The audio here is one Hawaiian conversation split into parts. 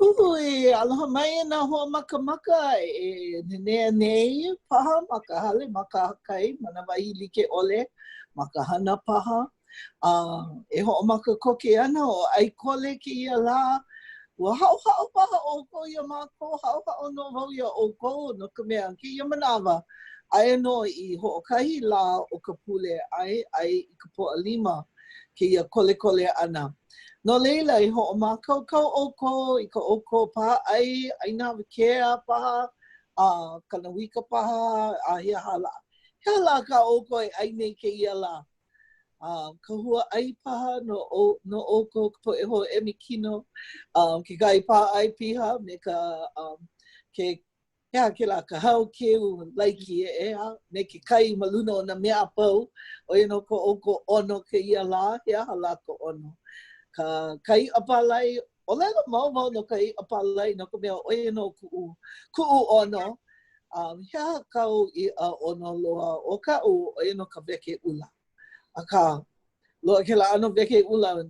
Ui, aloha mai nā hoa maka maka e nenea nei paha maka hale maka hakai mana wahi like ole maka hana paha e hoʻomaka koke ana o ʻai kole kēia lā ua haʻohaʻo paha ʻoukou ia mākou haʻohaʻo no wau ia ʻoukou no ka mea kēia manawa aia no i hoʻokahi lā o ka pule ai i ka poʻalima kēia kole kole ana. No leila i hoʻomākaukau ʻoukou i ka ʻoukou paha ʻai, ʻaina kēia paha, kanawika paha, hea hala. Hea la ka ʻoukou e ʻai nei kēia la. Ka hua ʻai paha no ʻoukou ka poʻe ho emikino, ke kai paha ʻai piha me ka ke la ka hau keu laiki e ea, me ke kai maluna o na mea pau, o no ko ʻoukou ono kēia la, hea hala ka ono. Ka kai apalai, ʻōlelo mau no kai apalai no ka mea oia no kuʻu ono. Hea kau i ono loa o kaʻu oia no ka weke ʻula. Aka, loa ke la ano weke ʻula,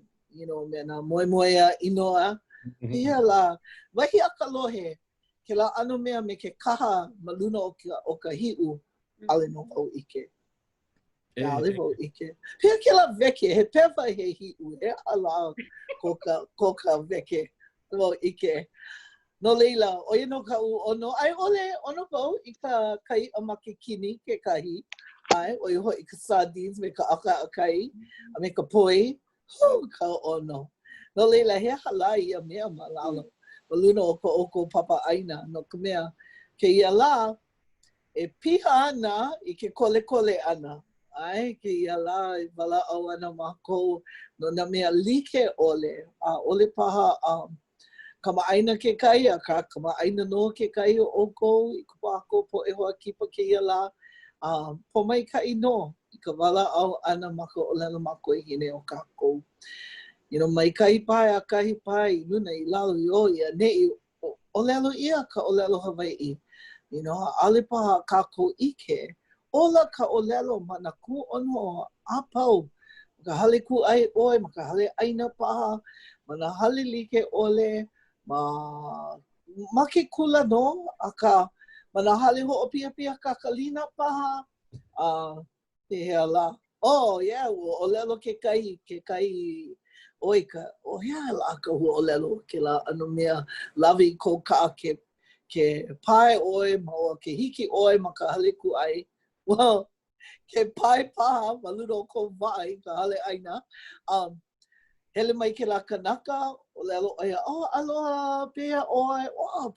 me na moe moea inoa. Hea la, wahi a ka lohe, ke la ano mea me ke kaha maluna o ka hiʻu, ale no au ike. Ale wau ike. Pea ke la weke, he pewa he hiʻu, he ala ko ka weke, wau ike. No leila, oia no kau ono, ai ole ono wau i ka kai a makekini ke kahi, ai, oia ho i ka sardines me ka aka a kai, a me ka poi, ka ono. No leila, he hala i a mea malalo, maluna o ka oko papa aina, no ka mea, ke ia la, e piha ana i ke kole kole ana. Ai, ke ia la i wala au ana mākou no na mea like ole. Ole paha kamaaina ke kai, a ka kamaaina no ke kai o ʻoukou i ka pākou po e hoa kipa ke ia la. Po mai ka ino i ka wala au ana maka ʻōlelo mako i hine o kākou. Mai kai pai a kahi pai, nuna i lalo i o ia, nei ʻōlelo ia ka ʻōlelo Hawaiʻi. Ale paha kākou ike, ola ka ʻōlelo ma na kū ono a pau. Maka hale kū ai ʻoe, maka hale ʻaina paha, ma na hale like ʻole, ma ke kula no, ma na hale hoʻopia kakalina paha, he hea la. Yeah, ua ʻōlelo ke kai oika, hea la ka hua ʻōlelo ke la ano mea lawi ko ka ke pai ʻoe, ma ke hiki ʻoe ma ka hale kū ai. Well, ke pai paha, maluna o kou waʻai, ka hale ʻaina. Hele mai ke la kanaka, ʻōlelo oia, aloha, pēa ʻoe,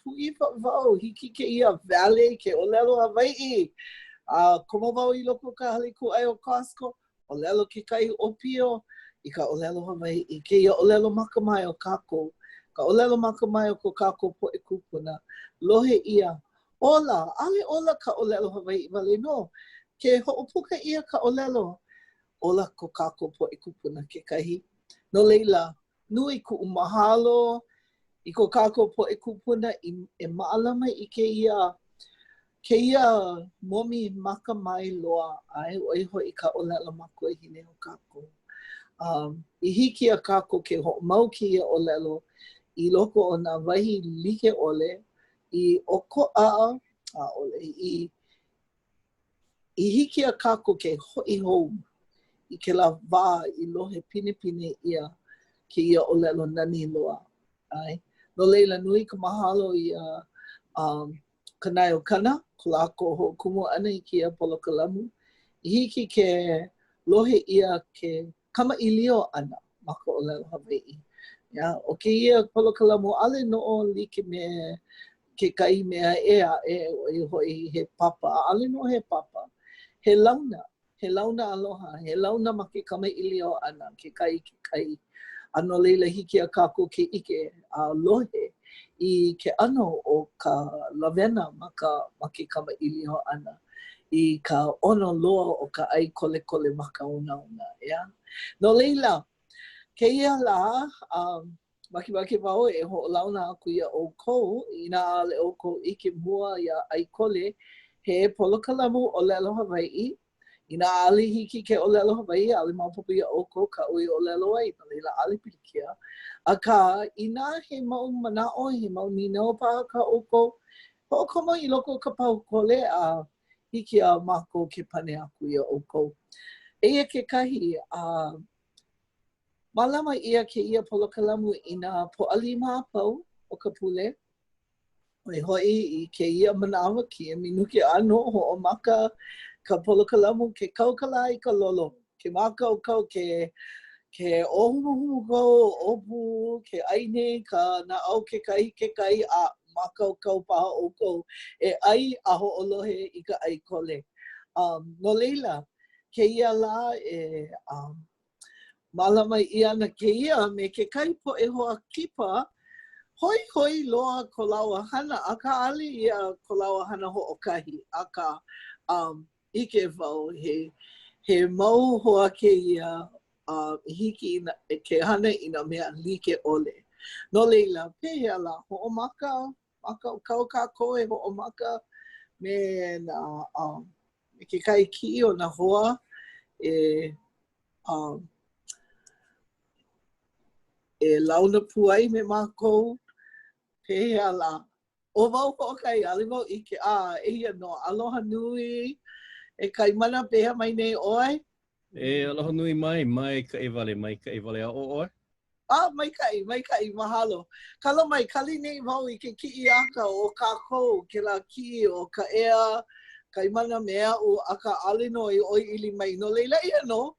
puʻi wau, hiki ke ia valley, ke ʻōlelo Hawaiʻi. Komo wau i loko ka hale kuʻai o Costco, ʻōlelo ke kai ʻōpio, i ka ʻōlelo Hawaiʻi, ke ia ʻōlelo makamai o kākou. Ka ʻōlelo makamai o ko kākou poʻe kūpuna, lohe ia. Ola, ale ola ka ʻōlelo Hawaiʻi wale no. Ke hoʻopuka ia ka ʻōlelo. Ola ko kākou poʻe kūpuna kekahi. No leila, nui kuʻu mahalo i ko kākou poʻe kūpuna e maʻalama i keia momi makamai loa ai oi hoʻi ka ʻōlelo mako i hine o kākou. I hiki a kākou ke hoʻomau keia ʻōlelo i loko o nā wahi like ʻole i ʻokoʻa, i hiki a kākou ke hoʻi hou i ke la wā i lohe pinepine ia ke ia ʻōlelo nani loa. No leila nui ka mahalo i ka naiokana, ko lākou hoʻokumu ana i kia polokalamu. I hiki ke lohe ia ke kamaʻilio ana ma ka ʻōlelo Hawaiʻi. O ke ia polokalamu ale noʻo like me ke kai mea e oi hoi he papa, ale no he papa. He launa aloha, he launa ma ke kamaʻilio ana, ke kai. Ano leila hiki a kākou ke ike a lohe i ke ano o ka lawena ma ke kamaʻilio ana. I ka ono loa o ka ʻai kole ma ka una. No leila, keia la, Maki wau e hoʻolauna aku ia ʻoukou, inā ʻaʻole ʻoukou ʻike mua ia ʻai kole, he polokalamu ʻōlelo Hawaiʻi, Ina ali hiki ke ʻōlelo Hawaiʻi, ali maopopo ia ʻōkou ka ui ʻōlelo ai, no leila ali pilikia. Aka ina he mau manaʻo, he mau ninau paha ka ʻōkou, hoʻokomo i loko o ka pahukole a hiki a mākou ke pane aku ia ʻōkou. Eia kekahi, malama ia ke ia polokalamu i nā poʻali māpau o ka pule. Oi hoi i ke ia manawa ki e minuke ano hoʻomaka ka polokalamu ke kaukala i ka lolo. Ke mākaukau ke ʻohumuhumu kou, ʻopu, ke ʻaine, ka naʻau kekahi a mākaukau paha ʻoukou e ʻai a hoʻolohe i ka ʻai kole. No leila, ke ia la e malama i ana ke ia me ke kai po e hoa kipa, hoi loa ko laua hana, aka ali ia ko laua hana hoʻokahi, aka ike wau he mau hoa ke ia hiki ke hana i nā mea like ʻole. No leila, pehea la, hoʻomaka, kau kākou e hoʻomaka me ke kai kiʻi o nā hoa e launa puai me mākou, pehea la. O wau hoʻokai, ali wau ike, eia no, aloha nui, e Kaimana pehea mai nei oi? E aloha nui mai kaʻe wale a o oi? Maikai, mahalo. Kalo mai, kali nei wau i ke kiʻi aka o kākou, ke la kiʻi o Kaʻea, Kaimana mea o aka alino i oi ili mai. No leila ia no,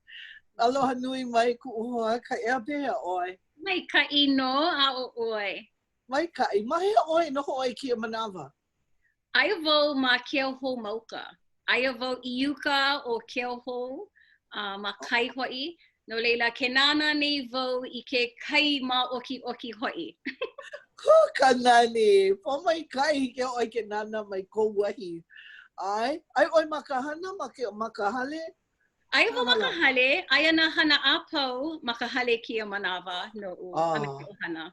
aloha nui mai kuʻuhoa Kaʻea pehea oi. Maikai no a o oi. Maikai, mahea oi noho oi kia manawa. Aia wau ma keoho mauka. Aia wau I uka o keoho ma kai hoi. No leila ke nānā nei wau I ke kai ma oki hoi. Ka nani, po mai kai ke oi ke nānā mai kou wahi. Ai oi makahana, makahale? Aia wau makahale, aia nā hana apau makahale kia manawa no ana ke ohana.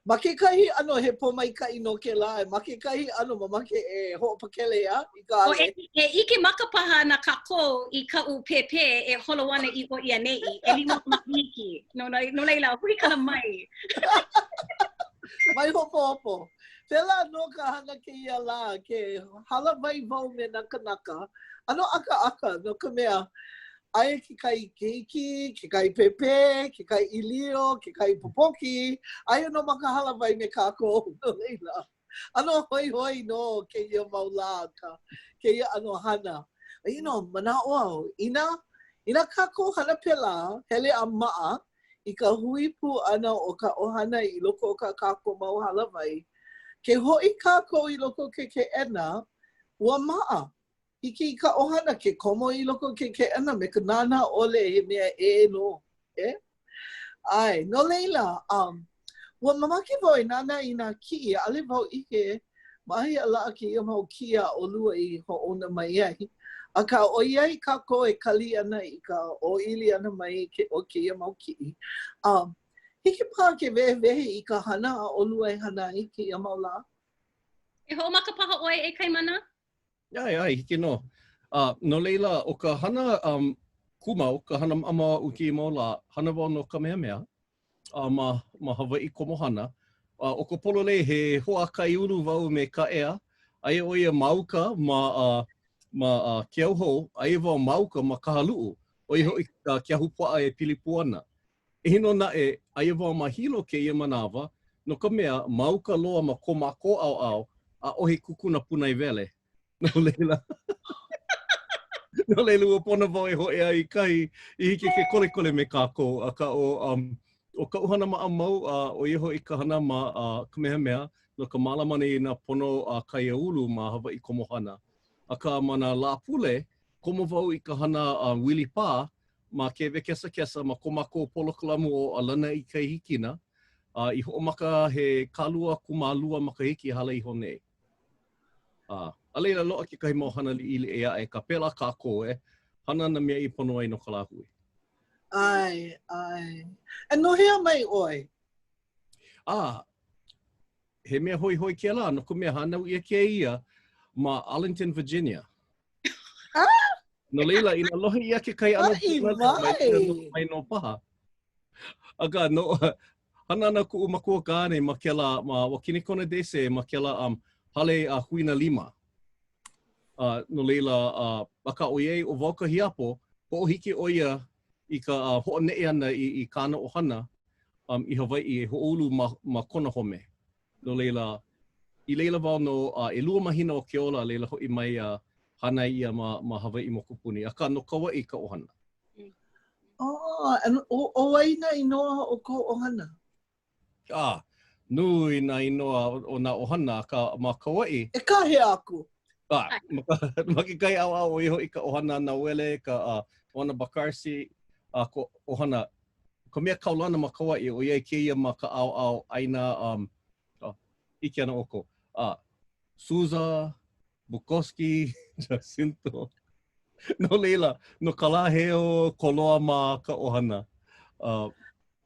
Ma ke kahi ano he po mai kai no ke la, ma ke kahi ano mamake e hoʻopakele ia I ka ale. E ike makapaha na kākou I ka'u pepe e holowana I o ia nei, e lima makiki. No leila, hui ka mai. Mai hopo. Pela no ka hana ke ia la, ke hala mai vau me naka. Ano aka, no ka mea, aia ke kai keiki, ke kai pepe, ke kai ilio, ke kai popoki, aia no makahala vai me kākou, no leila. Ano hoi no ke ia maula ka, ke ia ano hana. You know, manao au, ina kākou hana pela, hele a maa, I ka huipu ana o ka ohana I loko o ka kākou mau hala vai. Ke hoi kākou I loko ke ena, ua maa. Iki ka ohana ke komo I loko ke ena me ka nānā ole he mea no. Ai, no leila, ua mamake wau e nānā I nā kiʻi, ale wau ike, mahi ala ke ia mau kia o lua I hoʻona mai ai. A ka o iai kākou e kali ana I ka o ili ana mai o ke ia mau kiʻi. Hiki pā ke wehe I ka hana a o lua e hana I ke ia mau la? E hoʻomaka paha oi e Kaimana? Ai, hiki no. No leila, o ka hana kumau, ka hana ama uki mo la, hana wau no ka mea, ma Hawaiʻi komohana. O ka polole he hoa kai uru wau me Kaʻea, aia o ia mauka ma keauho, aia wau mauka ma kahaluu, o ia hoi kia hupuaʻa e pili puana. E hino naʻe, aia wau ma hilo ke ia manawa, no ka mea, mauka loa ma ko mako au, a ohi kukuna punai wele. No leila. No leila ua pona wau e hoe ai kai I hiki ke kole me kākou. A ka o ka uhana ma mau, o ia hoi ka hana ma Kamehameha, no ka malamane I nā pono kai ulu ma Hawaiʻi komohana. A ka mana lā pule, komo wau I ka hana Wilipā, ma kewe kesa ma komako polokalamu o alana I kai hikina, I hoʻomaka he kālua kumālua makahiki hala iho nei. A leila loa ke kahi mau hana liʻili e ae ka pela kākou hana na mea I pono ai no ka lāhui. Ai. E no hea mai oi? He mea hoi ke la, no ka mea hanau ia ke ia ma Arlington, Virginia. No leila, ina lohi ia ke kai ano mai no paha. Aga, no, hanana ku makua kāne ma kela, ma wakini kona dese, ma kela hale huina lima. No leila, baka oiei o wauka hiapo, po hiki oia I ka hoʻonei ana I kāna ohana I Hawaiʻi e hoʻolu ma kona home. No leila, I leila wau no e lua mahina o ke ola leila hoʻi mai hana ia ma Hawaiʻi mokupuni. Aka no Kauaʻi ka ohana. O waina inoa o ko ohana? Nui na inoa o nā ohana ka ma Kauaʻi. E kahe aku? Maki kai au au iho I ka ohana na wele ka ona Barcarse ko ohana. Ko mea kaulana ma Kauaʻi o iai kēia ma ka au au aina ike ana oko. Suza, Bukowski, Jacinto. No leila, no kalaheo koloa ma ka ohana.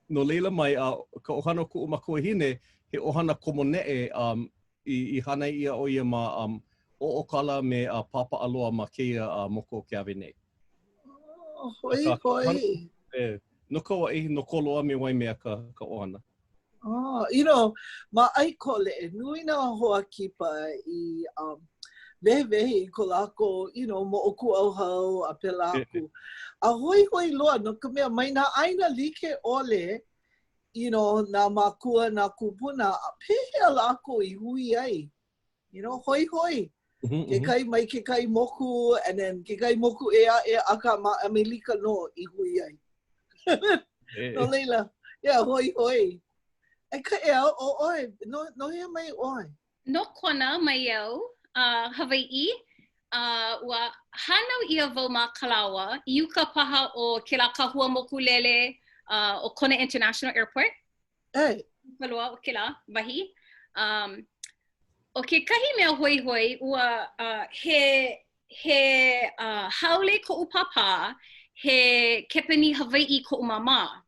No leila mai ka ohana kuʻu makuahine he ohana komoneʻe I hana ia o ia ma oʻokala me papa aloa ma keia moko o Keawe nei. Hoi. No Kauaʻi, no koloa me wai mea ka ohana. You know, ma ʻai kole, nui nā hoa kipa I wehe I ko lako, you know, mo oku au hau a pela aku. A hoi loa, no ka mea mai nā aina like ole, you know, nā makua, nā kupuna, pehea lako I hui ai. You know, hoi. Ke kai mai ke kai moku, and then ke kai moku e aka ma Amerika no I hui ai. No leila, yeah, hoi. E kaʻea o oi, no hea mai oi. No kona mai au, Hawaiʻi, wa hanau ia wau ma Kalawa, iuka paha o ke la kahua moku lele o Kona International Airport. Kalua o ke la, wahi. O ke kahi mea hoi, ua he haole koʻu papa, he kepeni Hawaiʻi koʻu mama.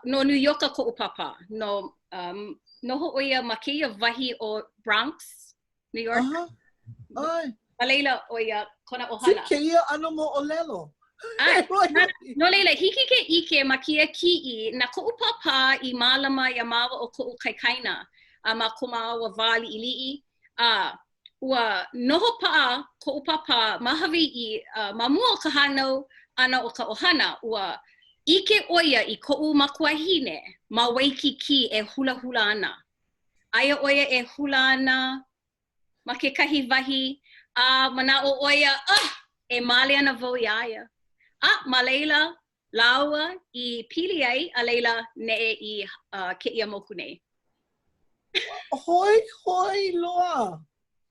No New York koʻu papa, no noho oia ma keia wahi o Bronx, New York. Ma leila oia kona ohana. Si keia ano moʻolelo. No leila, hiki ke ike ma kia kiʻi, na koʻu papa I mālama ia mawa o koʻu kaikaina, ma koma wa wali iliʻi. Ua noho paa koʻu papa ma Hawaiʻi, ma mua o ka hanau ana o ka ohana, ua ike oia I koʻu makuahine, ma waikiki e hula ana. Aia oia e hula ana, ma ke kahi wahi, mana o oia, e male ana wau iaia. Ma leila, laua I pili ai, a leila neʻe I keia moku nei. Hoi loa.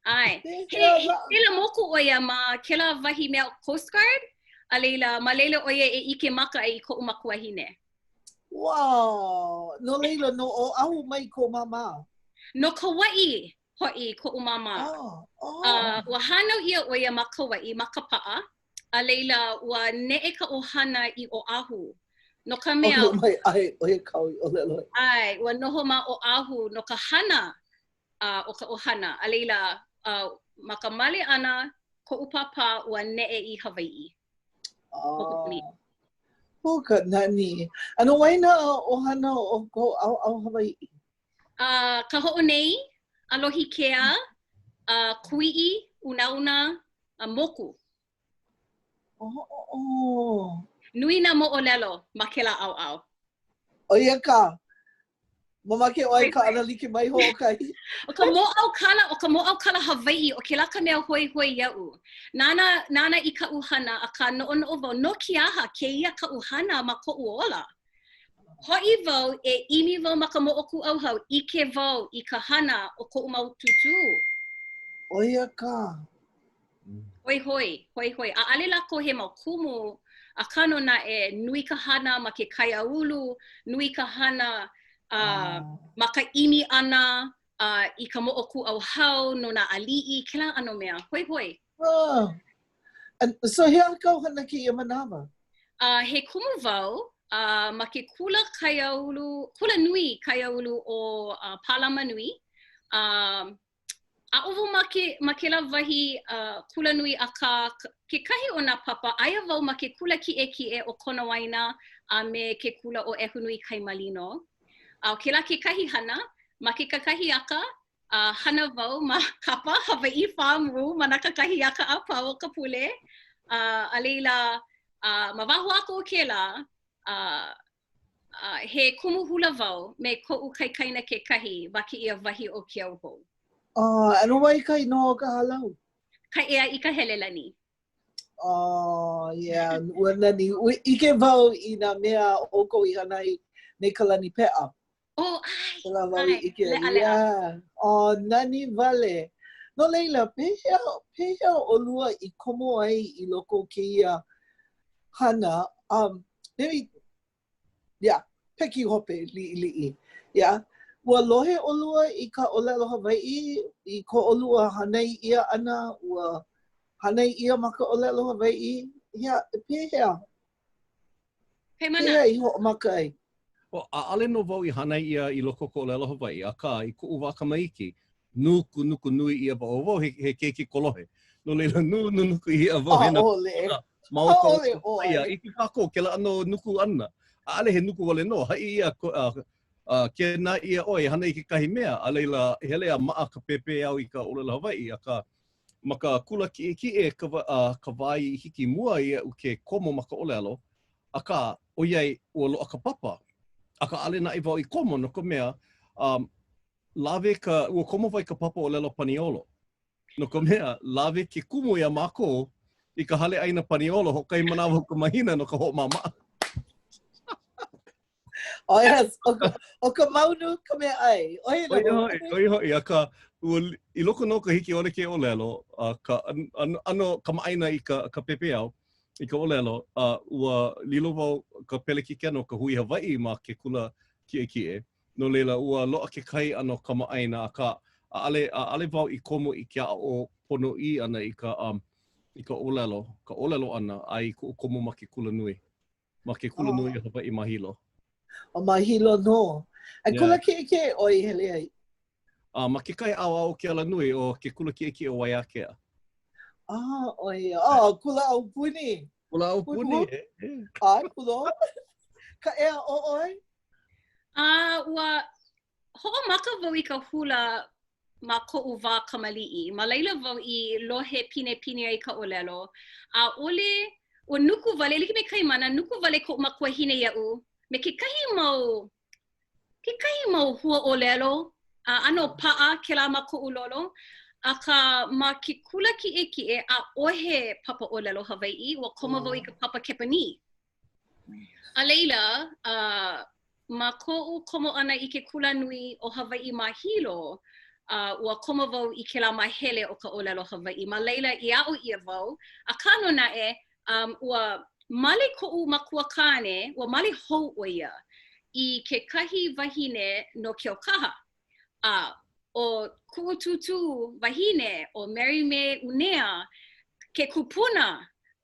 Ai, he moku oia ma kela wahi mea Coast Guard, a leila, ma leila oia e ike maka I koʻu makuahine. Wow, no leila no o ahu mai ko mama. No Kauaʻi hoʻi koʻu mama. Ua hanau ia oia ma Kauaʻi, ma ka paʻa, a leila ua neʻe ka ohana I Oʻahu. No ka mea... no mai ai, oia kau I ʻōlelo. Ai, ua noho ma Oʻahu no ka hana o ka ohana. A leila, ma ka male ana, koʻu papa ua neʻe I Hawaiʻi. Hoka nani. Ano waina ohana o ko au Hawaiʻi? Ka hoʻonei, alohi kēa, kuiʻi, unauna, moku. Nui na moʻolelo ma kela ʻaoʻao. Oia ka. Mamake oi ka ana like mai hoʻokahi. O ka moʻaukala Hawaiʻi o ke la ka mea hoi iaʻu. Nānā I ka ʻuhana a ka noʻonoʻo wau no kiaha kēia ka ʻuhana ma koʻu ola. Hoʻi wau e ʻimi wau ma ka moʻoku auhau ike wau I ka hana o koʻu mau tutu. Oia ka. Hoi. A ale lako he mau kumu a kano na e nui ka hana ma ke kaiaulu, nui ka hana ma ka ʻimi ana I ka moʻoku auhau no nā aliʻi, kela ano mea. Hoi. So he kau hana ki ia manawa? He kumu wau ma ke kula nui kaiaulu o Palama Nui. A'ovo ma ke la wahi kula nui a ka kekahi o nā papa, aia wau ma ke kula ki'e o kona waina a me ke kula o ehu nui kaimalino. Ke la kekahi hana, ma ke kakahi aka, hana wau ma kapa Hawaiʻi farm room, ma na kakahi aka a pau o ka pule. A leila, ma waho ako o ke la, he kumu hula wau me ko'u kaikaina kekahi wa ke ia wahi o ke au hou. Ano wai kai no ka halau? Kaʻea I ka hele lani. Yeah, ua nani. Ike wau I nā mea o ko I hanai nei ka lani pe'a. Ai, Ike, yeah. Nani vale. No leila, pehea o lua I komo ai I loko keia hana. Maybe, yeah, peki hope li'i. Yeah. Ua lohe o lua I ka ʻōlelo Hawaiʻi, I ko ʻolua hanai ia ana, ua hanai ia ma ka ʻōlelo Hawaiʻi. Ia, pehea. Pehea I hoʻomaka ai. ʻAʻale no wau I hanai ia I loko ko ʻōlelo Hawaiʻi, aka I kuʻu wā kamaiki, nuku nui ia wau. Wau he keiki kolohe. No leila nuku ia wau he na Haole ia. I ki kākou, ke la ano nuku ana. ʻAʻale he nuku wale no, hai ia ke nā ia oi, hana I ke kahi mea, a leila hele a maa ka pepe au I ka ʻōlelo Hawaiʻi, aka ma ka kula kiʻe ka wai I hiki mua ia u ke komo ma ka ʻōlelo, aka o iai ua loa ka papa, aka ale na I wau I komo no ka mea, lawe ua komo wai ka papa ʻōlelo paniolo, no ka mea, lawe ke kumu ia mākou I ka hale aina paniolo ho kai manawa ka mahina no ka hoʻomama. Oh yes, o ka maunu ka mea ai. Oihoi, aka I loko no ka hiki ole ke ʻōlelo, ka ano kamaʻaina I ka pepe au, I ka ʻōlelo, ua lilo wau ka pelekike no ka hui Hawaiʻi ma ke kula kiʻe. No leila ua loa ke kai ano kamaʻaina, aka ʻaʻale wau I komo I ke o pono I ana I ka ʻōlelo ana, ai komo ma ke kula nui. Ma ke kula nui o Hawaiʻi mahilo. O mahilo no. Ai kula ke oi hele ai. Ma ke kai au ke ala nui o ke kula ke o waiakea. Oi. Kula au puni. Kula au puni. Kula. Kaʻea o oi? Ua hoʻomaka wau I ka hula ma koʻu wā kamaliʻi. Ma laila wau I lohe pine ai ka ʻōlelo. A ole o nuku wale, like me Kaimana, nuku wale koʻu makuahine iaʻu. Me kekahi mau hua ʻōlelo, ano pa'a ke la ma ko'u lolo, aka ma ke kula kiʻe a ʻohe papa ʻōlelo Hawaiʻi, ua koma wau I ka papa Kepani. A leila, ma ko'u komo ana I ke kula nui o Hawaiʻi mahilo, ua koma wau I ke la ma hele o ka ʻōlelo Hawaiʻi. Ma leila I a'o ia wau, a kano naʻe, ua male ko'u makuakane, ua male hou o ia I ke kahi wahine no ke okaha. O kuʻututu wahine o Mary May Unea, ke kupuna,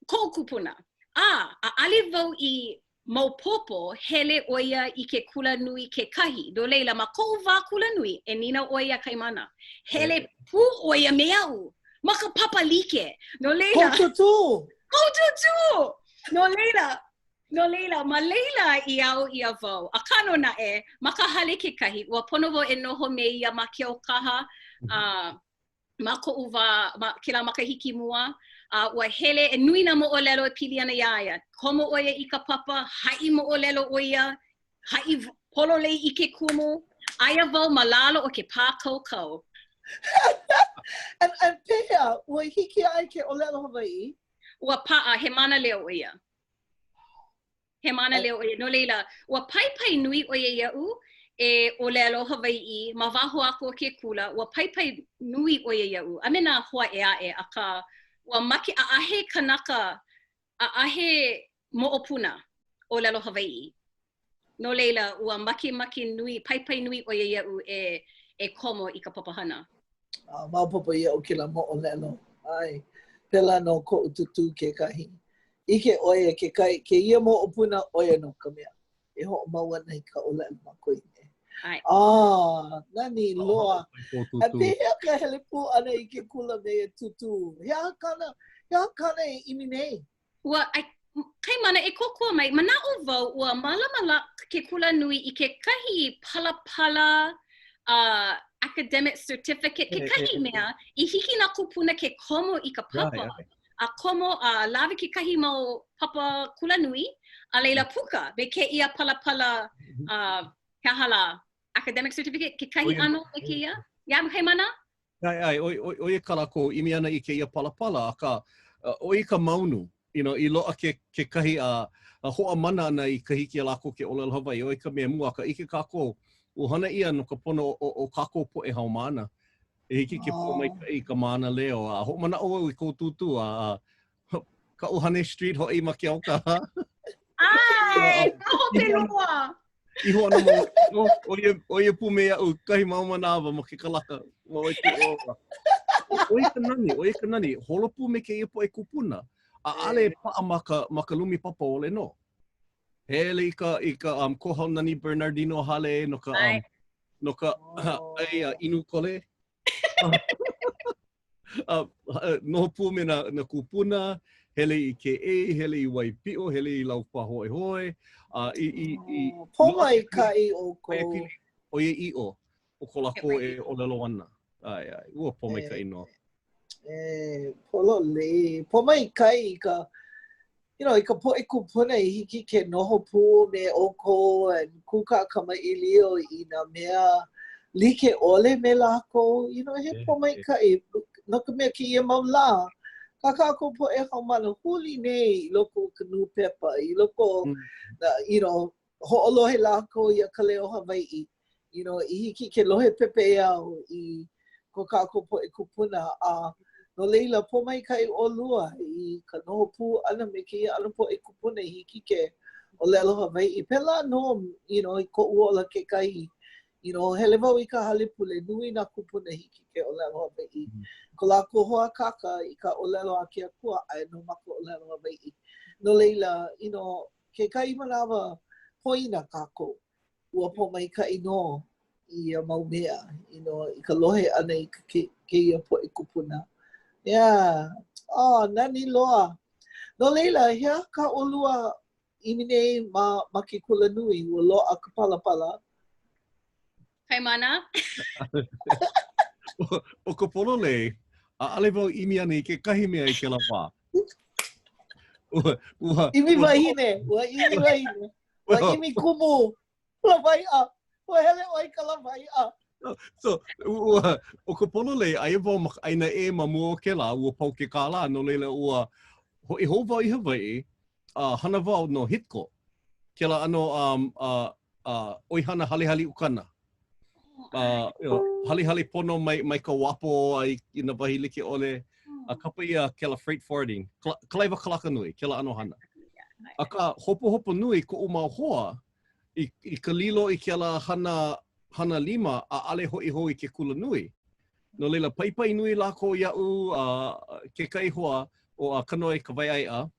ko'u kupuna. A ale wau I maupopo hele o ia I ke kula nui ke kahi. Do leila, ma ko'u wā kula nui, e nina o ia Kaimana. Hele pu o ia me au, ma ka papa like. No leila. Koututu! No leila, ma leila I au ia wau. A kano naʻe, ma ka hale ke kahi, ua pono wau e noho me ia ma ke okaha, ma koʻu wā, ke la makahiki mua, ua hele e nui na moʻolelo e pili ana ia. Komo o ia I ka papa, haʻi moʻolelo o ia, haʻi pololei I ke kumu, aia wau ma lalo o ke pā kaukau. And pehea, ua hiki ai ke ʻōlelo Hawaiʻi? Ua pa'a, he mana leo o ia. No leila, ua paipai nui o ia ia'u e ʻōlelo Hawaiʻi, ma waho ako o ke kula, ua paipai nui o ia ia'u. A me nā hoa e ae, aka ua maki a'ahe kanaka, a'ahe mo'opuna ʻōlelo Hawaiʻi. No leila, ua maki nui, paipai nui o ia ia'u e komo I ka papahana. Maopopo ia'u ke la mo'olelo. Ai, pela no ko'u tutu ke kahi. Ike oia ke ia mo'opuna oia no ka mea. E ho'omaua nei ka ʻōlelo ma koine. Nani loa. E pehea ka hele pū ana I ke kula me tutu. Hea kana e imi nei. Ua, Kaimana e kokua mai, mana'o wau ua malamala ke kula nui I ke kahi palapala academic certificate, ke kahi mea, I hiki na kupuna ke komo I ka papa. A komo, lawe ke kahi mau papa kula nui, a leila puka, me ke ia palapala ke hala academic certificate, ke kahi ano e ke ia? Ia, Kaimana? Ai, o ia kalako imi ana I ke ia palapala, aka o I ka maunu. I loa ke kahi hoa mana ana I kahiki a lako ke ʻōlelo Hawaiʻi, o I ka mea mua, ka ike kākou, o hana ia no ka pono o kākou po e hau mana. E hiki ke po mai ka mana leo, ho mana o I kou tutu, ka Uhane Street ho I ma ke auka. Ai, noho te loa! I hoa na mo, o ia pu mea u kahi mau manawa ma ke kalaka. O i ka nani, holopu me ke ia po e kupuna. A ale paa maka lumi papa ole no. Hele I ka kohau nani Bernardino hale no ka ʻAi ʻAi Kole. Noho pu me na kupuna, hele I Keawe, hele I Waipio, hele I Laupā hoʻohoe. Poma I kai o ko. O ia ʻiʻo, o ko lako e ʻōlelo ana. Ai, ua poma I kai no. Polo le. Poma I kai I ka, I ka po e kupuna I hiki ke noho pu me oko and kuka kamaʻilio I na mea like ole me lako. He poma I kai. No ka mea ki ia mau la. Ka kākou po e hau mana huli nei I loko ka nu pepa. I loko, hoʻolohe lako I a ka leo Hawaiʻi. I hiki ke lohe pepe au I ko kākou po e kupuna. No leila, po mai kai o lua I ka noho pū ana me ke ia ana po e kupuna I hiki ke ʻōlelo Hawaiʻi. Pela no, I ko uola ke kai. Hele wau I ka halepule, nui nā kupuna hiki ke ʻōlelo Hawaiʻi. Ko lākou hoa kaka I ka ʻōlelo a ke akua ai no maka ʻōlelo Hawaiʻi. No leila, ke kai manawa poina kākou. Ua po mai kai no I mau mea, I ka lohe ana I ke ia po e kupuna. Yeah. Nani loa. No leila, hea ka olua imi nei ma ke kula nui, ua loa ka palapala. Kaimana? O ka polo lei, ale wau imi ana I ke kahi mea I ke lawā. Imi wahine, ua imi wahine. Ua imi kumu, lawaiʻa. Ua hele oi ka lawaiʻa. So, o ka polo lei, aia wau makaina e ma mua o ke la, ua pau ke kāla, no leila ua hoi hou wau I Hawaiʻi, hana wau no hitko. Ke la ano oihana halihali ukana. Halihali pono mai ka wapo I na wahi like ole. Kapa ia ke la freight forwarding. Kalaiwa kalaka nui, ke la ano hana. A ka hopo nui ko umau hoa, I ka lilo I ke la hana lima a ale hoi ke kula nui. No leila paipai nui lako iau ke kai hoa o kanoe ka waiaia.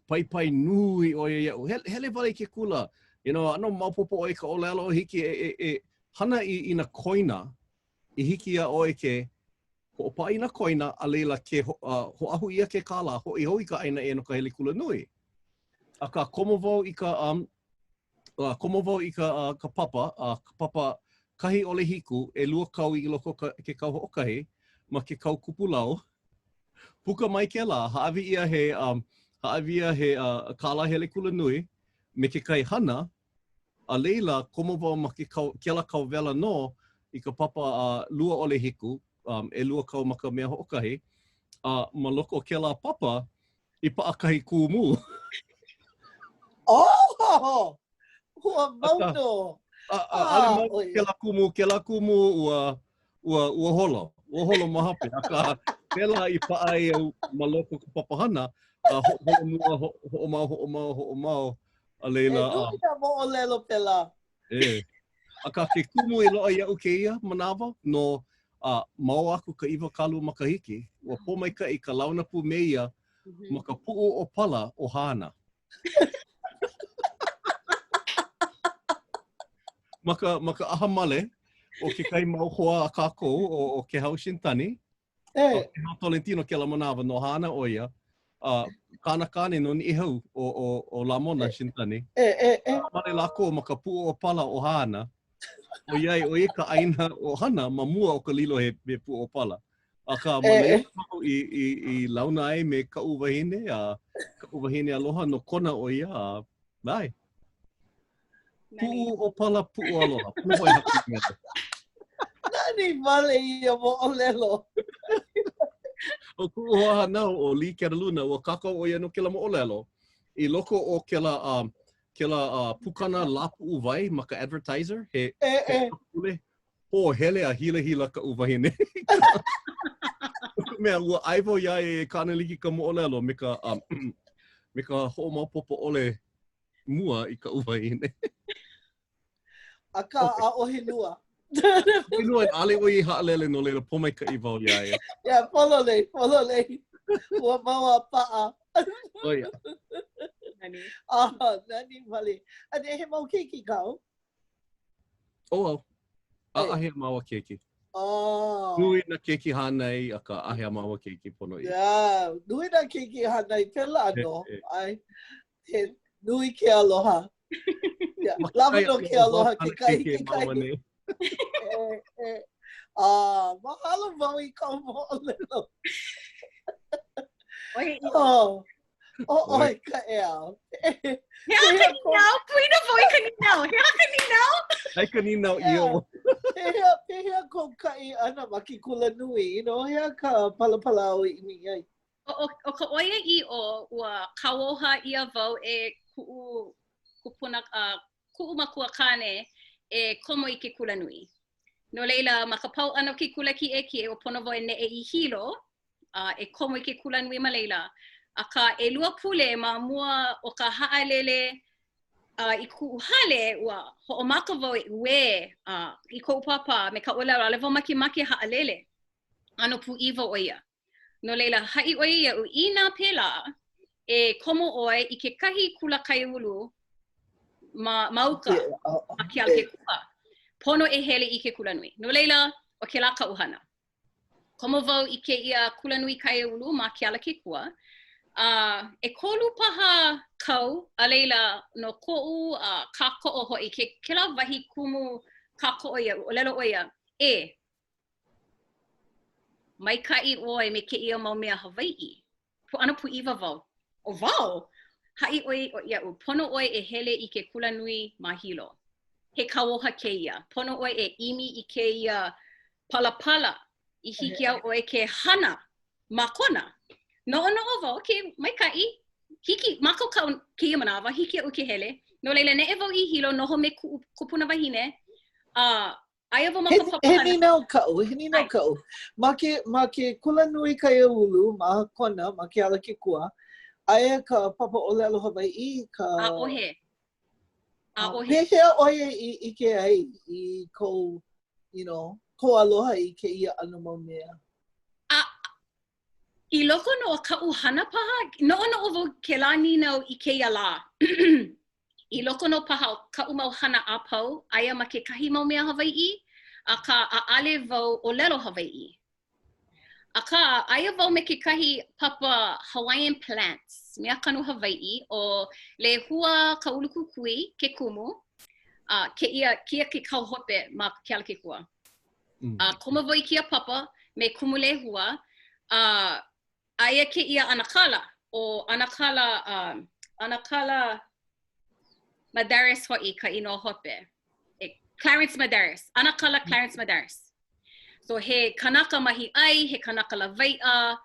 Paipai nui o iau. Hele wale ke kula. Ano maupopo o ka ʻōlelo hiki hana I na koina. I hiki a o ke hoʻopaʻi na koina a leila ke hoʻahu ia ke kāla hoi ka aina no ka hele kula nui. A ka komo wau I ka papa kahi ole hiku e lua kau I loko ke kau hoʻokahi ma ke kau kupulau. Puka mai ke la, haawi ia he kāla hele kula nui me ke kai hana, a leila komo wau ma ke la kau wela no I ka papa lua ole hiku, e lua kau ma ka mea hoʻokahi, ma loko o ke la papa I paʻakahi kūmu. Oh! Hua mauno! Ke la kumu ua holo. Ua holo mahape. Aka pela I paʻa ia ma loko ka papahana, hoʻomau, a leila. E nui na moʻolelo pela. Aka ke kumu loa iau kēia manawa, no mau aku ka iwa kalu makahiki, ua pomaika I ka launa pu meia ma ka puʻu o pala o hana. maka aha male o ke kai mau hoa a kākou o ke hau shintani. Ke hau Tolentino ke la manawa no hana o ia. Kāna kāne no ni ihau o la mona shintani. Mare lako maka pu o pala o hana. O iai o ka aina o hana ma mua o ka lilo he pu o pala. A ka male i launa ai me ka uwahine ka uwahine aloha no kona o ia nai. Pu o pala pu o aloha. Puhoi haki ngata. Nani male ia moʻolelo. O kuʻoha nau o Li Keraluna o kākou o ia no kela moʻolelo. I loko o kela pukana lapu uwai ma ka advertiser he kule ho hele a hila ka uwahine. Mea ua aivo ia e kānaliki ka moʻolelo me ka hoʻomaopopo ole mua i ka uwahine. A ka ʻaʻohe lua. Inua ale o i haalele no leila pomai ka i wau ia e. Yeah, polole. Ua maua paa. Oia. Nani male. Ane he mau keiki kau? Au. Ahea maua keiki. Nui na keiki hanai a ka ahea maua keiki pono i. Yeah, nui na keiki hanai pela ano. Ai, he nui ke aloha. Lava no ke aloha ke kai. Mahalo wau i kau moʻolelo. Oi, Kaʻea. Hea kaninau, puina wau i kaninau. Hea kaninau. Ai kaninau iyo. Hea kou kai ana ma ki kula nui, hea ka palapala o imi ai. O ka oia I o ua kauoha ia wau e kuʻu makua kane e komo I ke kula nui. No leila, ma ka pau ana ki kula ki e o pono wau e ne I hilo, e komo I ke kula nui ma leila. A ka e lua pule ma mua o ka haalele I kuʻu hale ua hoʻomaka wau e ue I kou papa me ka ʻōlelo ale wau makemake haalele. Ano pu iwa o ia. No leila, hai o ia u ina pela e komo oe I ke kahi kula kaiulu mauka a ke al ke kua. Pono e hele I ke kula nui. No leila, o ke la ka uhana. Komo wau I ke ia kula nui kaiulu ma ke ala ke kua. E kolu paha kau a leila no koʻu kākou hoi ke la wahi kumu kākou ia, ʻōlelo ia, maikai oi me ke ia mau mea Hawaiʻi. Ana pu iwa wau. O wau? Hai oi o ia u pono oi e hele I ke kula nui ma hilo. He kauoha kēia. Pono oi e imi I ke ia palapala I hiki au oi ke hana ma kona. No wau ke maikai. Hiki mako kau ke ia manawa hiki au ke hele. No leila ne e wau I hilo noho me kupuna wahine. Aia wau maka papahana. Hini nau kau. Ma ke kula nui kai ulu ma kona ma ke ala ke kua. Aia ka papa ʻōlelo Hawaiʻi ka ʻAuhea. Pehea oia I ke ai I kou, ko aloha I ke ia anu mau mea. I loko no ka uhana paha, no wau ke la ninau I ke ia la. I loko no paha ka mau hana apau, aia ma ke kahi mau mea Hawaiʻi, a ka aale wau ʻōlelo Hawaiʻi. A ka aia wau me ke kahi papa Hawaiian plants, mea kanu Hawaiʻi, o le hua ka ulu kukui ke kumu, kia ke kau hope ma ke ala ke kua. Koma wau I kia papa me kumu le hua, aia ke ia anakala, o anakala Madaris hoi ka ino hope. Clarence Madaris, anakala Clarence Madaris. So he kanaka mahi ai, he kanaka lawaiʻa,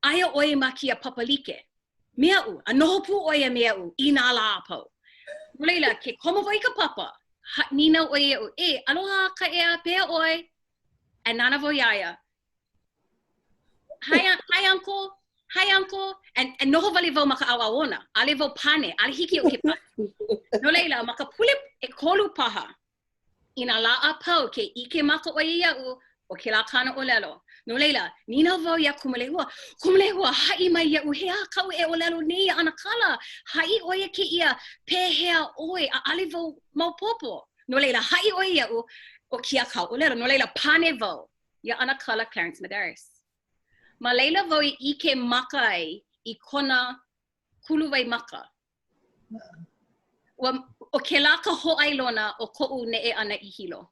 aia oi ma kia papalike. Mea u, a noho pu oia mea u, I nā la apau. Leila, ke koma wai ka papa, nina oi u, aloha Kaʻea, pea oi, and nana vo iaia. Hi uncle, and noho wale vau maka awaona, ale vau pane, ale hiki o ke pane. No leila, maka pule e kolu paha, I nā la apau ke ike maka oi ia u, o ke la kana ʻōlelo. No leila, nina wau ia kumalehua, hai mai ia u hea kau e ʻōlelo nei ana kala, hai oia ke ia pehea oi a ale wau mau popo. No leila, hai o iau o kia kau ʻōlelo. No leila, pane vau. Ia ana kala Clarence Madaris. Ma leila vau I ike maka ai I kona kuluwai maka. O ke la ka hoʻailona o koʻu neʻe ana I hilo.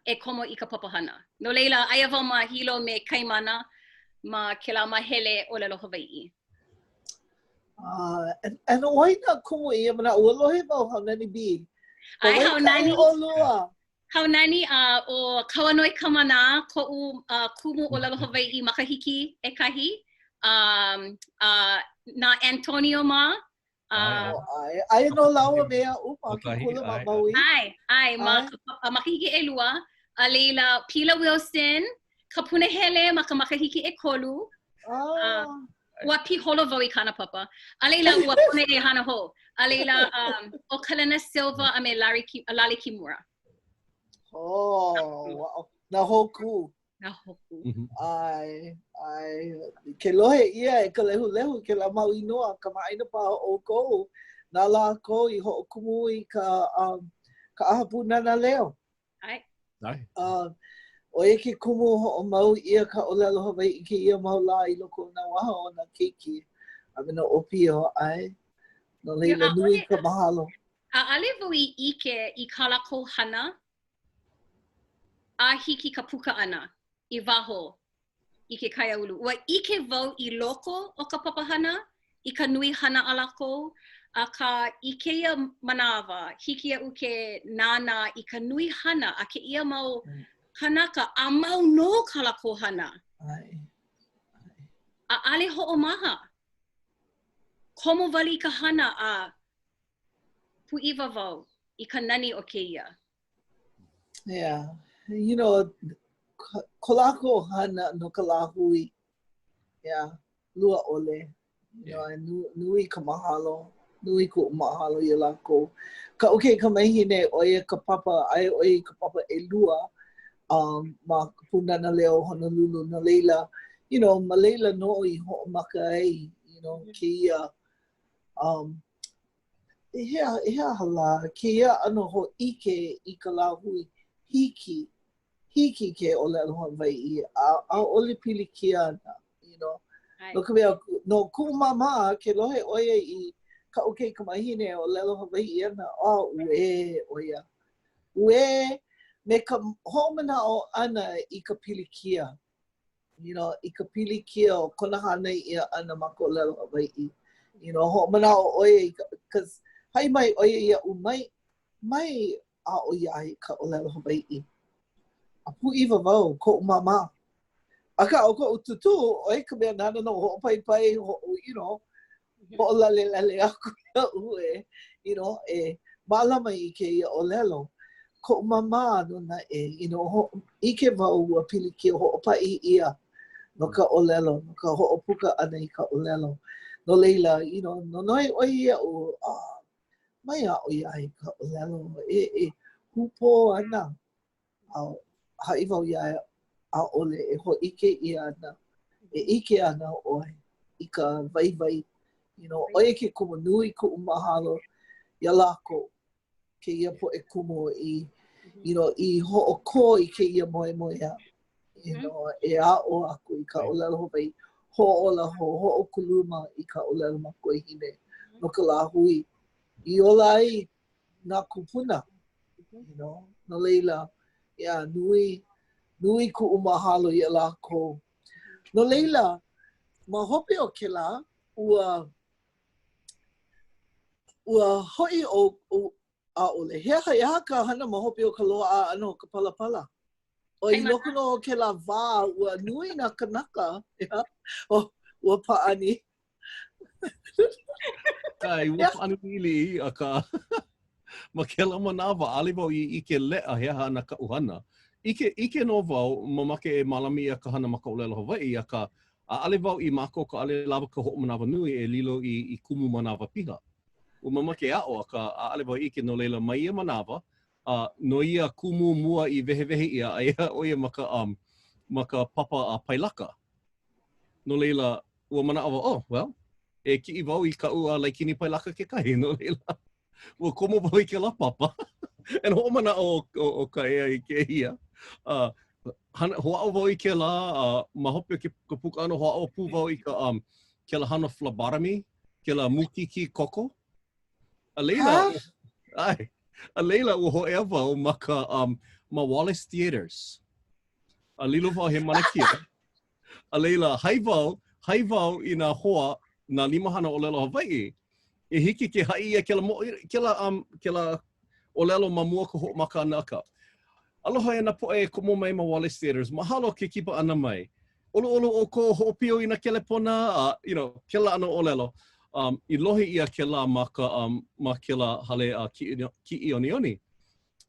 E komo I ka papahana. No leila, aia vau ma hilo me Kaimana, ma ke la ma hele ʻōlelo Hawaiʻi. And why not kumu I mana ualohe vau haunani bi? Ai haunani. Olua. Haunani o Kawanoi Kamana, ko'u kumu ʻōlelo Hawaiʻi makahiki e kahi. Na Antonio ma. Ai no laua mea upa ki kula ma maui. Ai, makahiki e lua. A leila Pila Wilson, kapuna hele ma ka makahiki e kolu. Ua piholo vau I kana papa. A leila ua pune e hana ho. A leila o Kalena Silva a me Lali Kimura. Oh, wow. Na hoku. Ai, ke lohe ia e ka lehu ke la mau inoa ka maaina pa o kou. Na la ko I hoʻokumu I ka ahapu nana leo. Ai. O e ke kumu hoʻomau ia ka ʻōlelo Hawaiʻi ke ia mau la I loko na waha o na keiki. A me no opi o ai. No leila nui ka mahalo. A ale vau I ike I ka lako hana. A hiki ka puka ana I waho I ke kaiaulu. Ua ike vau I loko o ka papahana I ka nui hana a lako. A ka I keia manawa hiki au ke nānā I ka nui hana a ke ia mau kanaka a mau no ka lako hana. A ale hoʻomaha. Komo wali ka hana a puiwa vau I ka nani o keia. Yeah. You know, ko lako hana no ka lahui. Yeah, lua ole. You know, nui ka mahalo. Nui ko mahalo I lako. Ka okay ka mahine oia ka papa, ai oia ka papa e lua. Ma ka punana leo Honolulu na leila. You know, ma leila no I hoʻomaka ai. You know, keia. Hea hala, keia ano ho ike I ka lahui. Hiki ke ʻōlelo Hawaiʻi, a ole pili kia ana, you know. No ka mea, no kuʻumama ke lohe oia I ka okay ka mahine ʻōlelo Hawaiʻi ana, ue oia. Ue me ka hoʻomanao ana I ka pili kia. You know, I ka pili kia o kona hana ia ana ma ka ʻōlelo Hawaiʻi. You know, hoʻomanao oia, because hai mai oia ia mai a oia ai ka ʻōlelo Hawaiʻi. A puiwa vau, koʻu mama. Aka o koʻu tutu, oi ka mea nana no hoʻopaipai, you know, hoʻolalelale aku na ue, you know, e mālama I ke ia ʻōlelo. Koʻu mama no na you know, ike vau ua pili kia hoʻopai ia no ka ʻōlelo, no ka hoʻopuka ana I ka ʻōlelo. No leila, you know, no noi oi ia o, mai a oi ai ka ʻōlelo, hupo ana. Hai wau ia a ole e ho ike ia ana. E ike ana oi I ka vai. You know, oi ke kumu nui ku mahalo ia lako. Ke ia po e kumu I, you know, I hoʻoko I ke ia moe a. You know, e a o aku I ka ʻōlelo Hawaiʻi. Hoʻola hoʻokuluma I ka ʻōlelo makuahine. No ka lahui. I ola ai nā kupuna. You know, no leila. Yeah, nui kuʻu mahalo ia lako. No leila, ma hope o ke la, ua hoi o ʻaʻole. Hea ka hana ma hope o ka loa ano ka palapala. O I loko no ke la wā, ua nui na kanaka. Yeah? Ua paani. Kai, ua paani ili a ka... Ma ke la manawa, ale wau I ke lea hea hana ka uhana. Ike no wau, mamake e malami a ka hana ma ka ʻōlelo Hawaiʻi, a ka ale wau I mako ka ale lava ka hoʻomanawa nui e lilo I kumu manawa piha. Ua mamake a'o a ka ale wau ike no leila mai ia manawa, no ia kumu mua I wehewehe ia, a ia oia ma ka papa a pailaka. No leila, ua manawa, well, e ki'i wau I ka ua laikini pailaka ke kai, no leila. ua komo wau I ke la papa. And ho mana o Kaʻea I kēia. Hoʻao wau I ke la, ma hope ke puka ano, hoʻao pū wau I ke la hana phlebotomy, ke la mukiki koko. A leila, a leila ua hoʻea wau ma ma Wallace Theaters. A lilo wau he mana kia. A leila, hai wau I nā hoa, nā limahana ʻōlelo Hawaiʻi, e hiki ke hai ia ke la ʻōlelo ma mua ka hoʻomaka ana aka. Aloha e nā poʻe komo mai ma Wallace Theaters, mahalo ke kipa ana mai. Olo o ko hoʻopio I nā kelepona, ke la ana ʻōlelo. I lohi ia ke la ma ke la hale kiʻi onioni.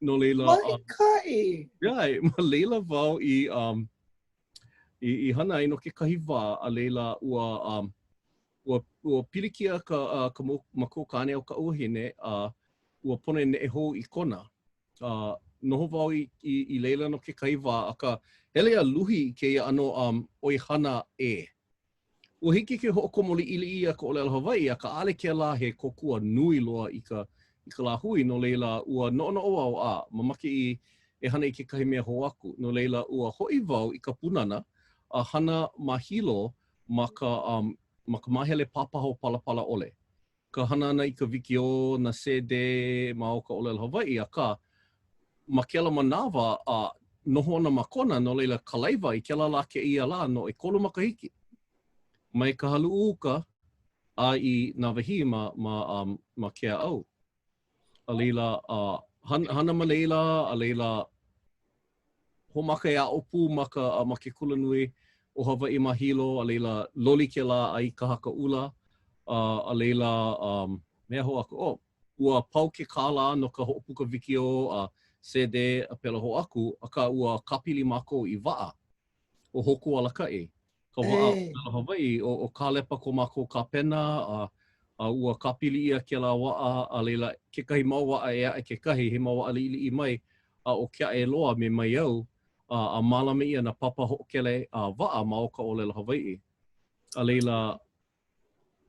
No leila. Maikaʻi. Ma leila wau I hana ai no ke kahi wā, a leila ua pilikia ka mako kāne o ka ʻauhine, ua pone neʻeho I kona. Noho wau I leila no ke kahi wā, a ka hele a luhi I kēia ano oi hana e. Ua hiki ke hoʻokomoli ili ia ka ʻōlelo Hawaiʻi, a ka ʻale ke la he kokua nui loa I ka la hui, no leila ua noʻonoʻo au a, mamake e hana I ke kahi mea ho aku. No leila ua hoʻi wau I ka punana, a hana mahilo ma ka mahele papaho palapala ole. Ka hana ana I ka wikiō na sede ma o ka ʻōlelo Hawaiʻi, a ka ma kela manawa noho ana makona, no leila kalaiwa I kela la kēia la no e kolu makahiki. Mai ka haluʻu uka a I nā wahi ma kea au. A leila, hana ma leila, a leila homaka e a opu ma ke kulanui o Hawaiʻi ma hilo, a leila loli ke la ai ka haka ʻula, a leila mea ho aku, ua pau ke kāla no ka hoʻopuka wikiō, sede a pela ho aku, a ka ua kapili mākou I waʻa o hoku alakaʻi. Ka waʻa o Hawaiʻi o kālepa ko mākou ka pena, a ua kapili ia ke la waʻa, a leila kekahi mau waʻa e aʻe kekahi, he mau waʻa liʻiliʻi mai, o Keawe loa me mai au, a malama ia na papa hoʻokele waʻa ma o ka ʻōlelo Hawaiʻi. A leila,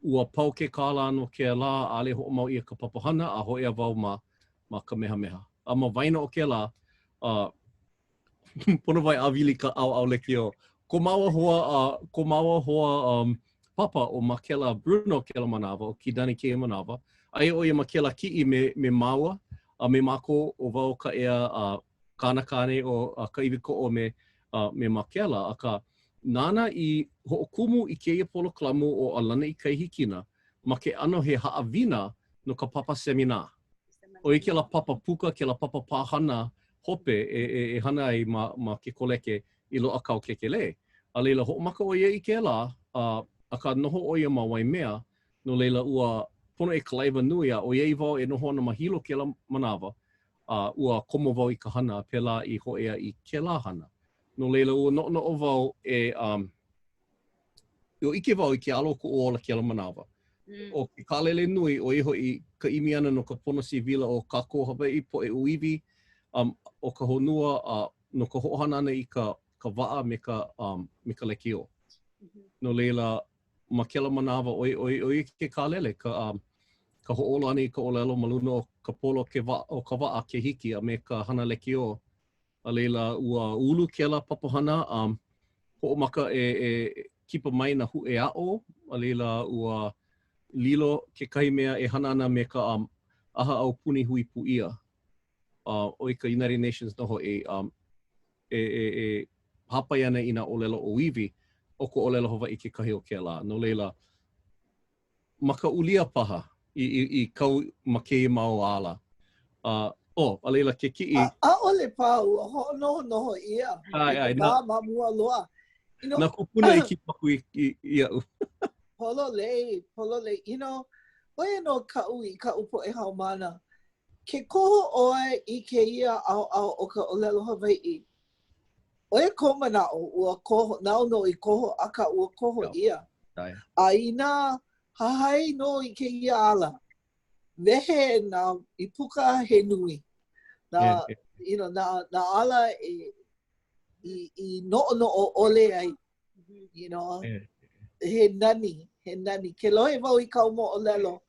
ua pau ke kāla no ke la, ʻaʻole hoʻomau ia ka papahana, a hoʻea wau ma kamehameha. A ma waina o ke la, pono wai awili ka au lekio. Ko maua hoa papa o Makela Bruno kela manawa, o Kidani Keia manawa. Ai o ia Makela ki'i me maua, me mako o wau Kaʻea kānakane o ka iwiko o me Makela. A ka nānā I hoʻokumu I kēia poloklamu o Alana I Kaihikina, ma ke ano he haʻawina no ka papa semina. O I ke la papa puka, ke la papa pāhana hope e hana ai ma ke koleke I loa kau kekele. A leila hoʻomaka o ia I ke la, a ka noho o ia ma Waimea, no leila ua pono e kalaiwa nui a o iei wau e noho ana mahilo ke la manawa, ua komo wau I ka hana pela I hoʻea I ke la hana. No leila ua noʻonoʻo wau o ike wau I ke alo ko ola ke la manawa. O ke kālele nui o iho I ka imi ana no ka pono sivila o kākou Hawaiʻi po e uiwi, o ka honua no ka hoʻohana ana I ka waʻa me ka lekio. No leila, ma kela manawa o I ke kālele, ka hoʻolo ana I ka ʻōlelo ma luna o ka polo o ka waʻa ke hiki a me ka hana lekio. A leila, ua ulu kela papahana, hoʻomaka e kipa mai na huʻe aʻo, a leila ua lilo ke kahi mea e hana ana me ka aha au puni hui puʻia. O I ka United Nations noho e hapai ana I nā ʻōlelo o iwi o ko ʻōlelo Hawaiʻi ke kahi o ke la. No leila, ma ka ulia paha I kau ma kēia mau ala. A leila ke kiʻi. ʻAʻole pau, hoʻonoho ia. Ai, Nā mamua loa. Nā kupuna I ki paku I iau. Pololei. Oia no kaʻu I kaʻu poʻe haumana. Ke koho ʻoe I kēia ʻaoʻao o ka ʻōlelo Hawaiʻi. Oia ko manaʻo, ua koho, nao I koho, aka ua koho ia. A I nā hahai no I kēia ala. Wehe I puka he nui. Nā ala I noʻonoʻo ole ai. He nani. Ke lohe wau I kau moʻolelo.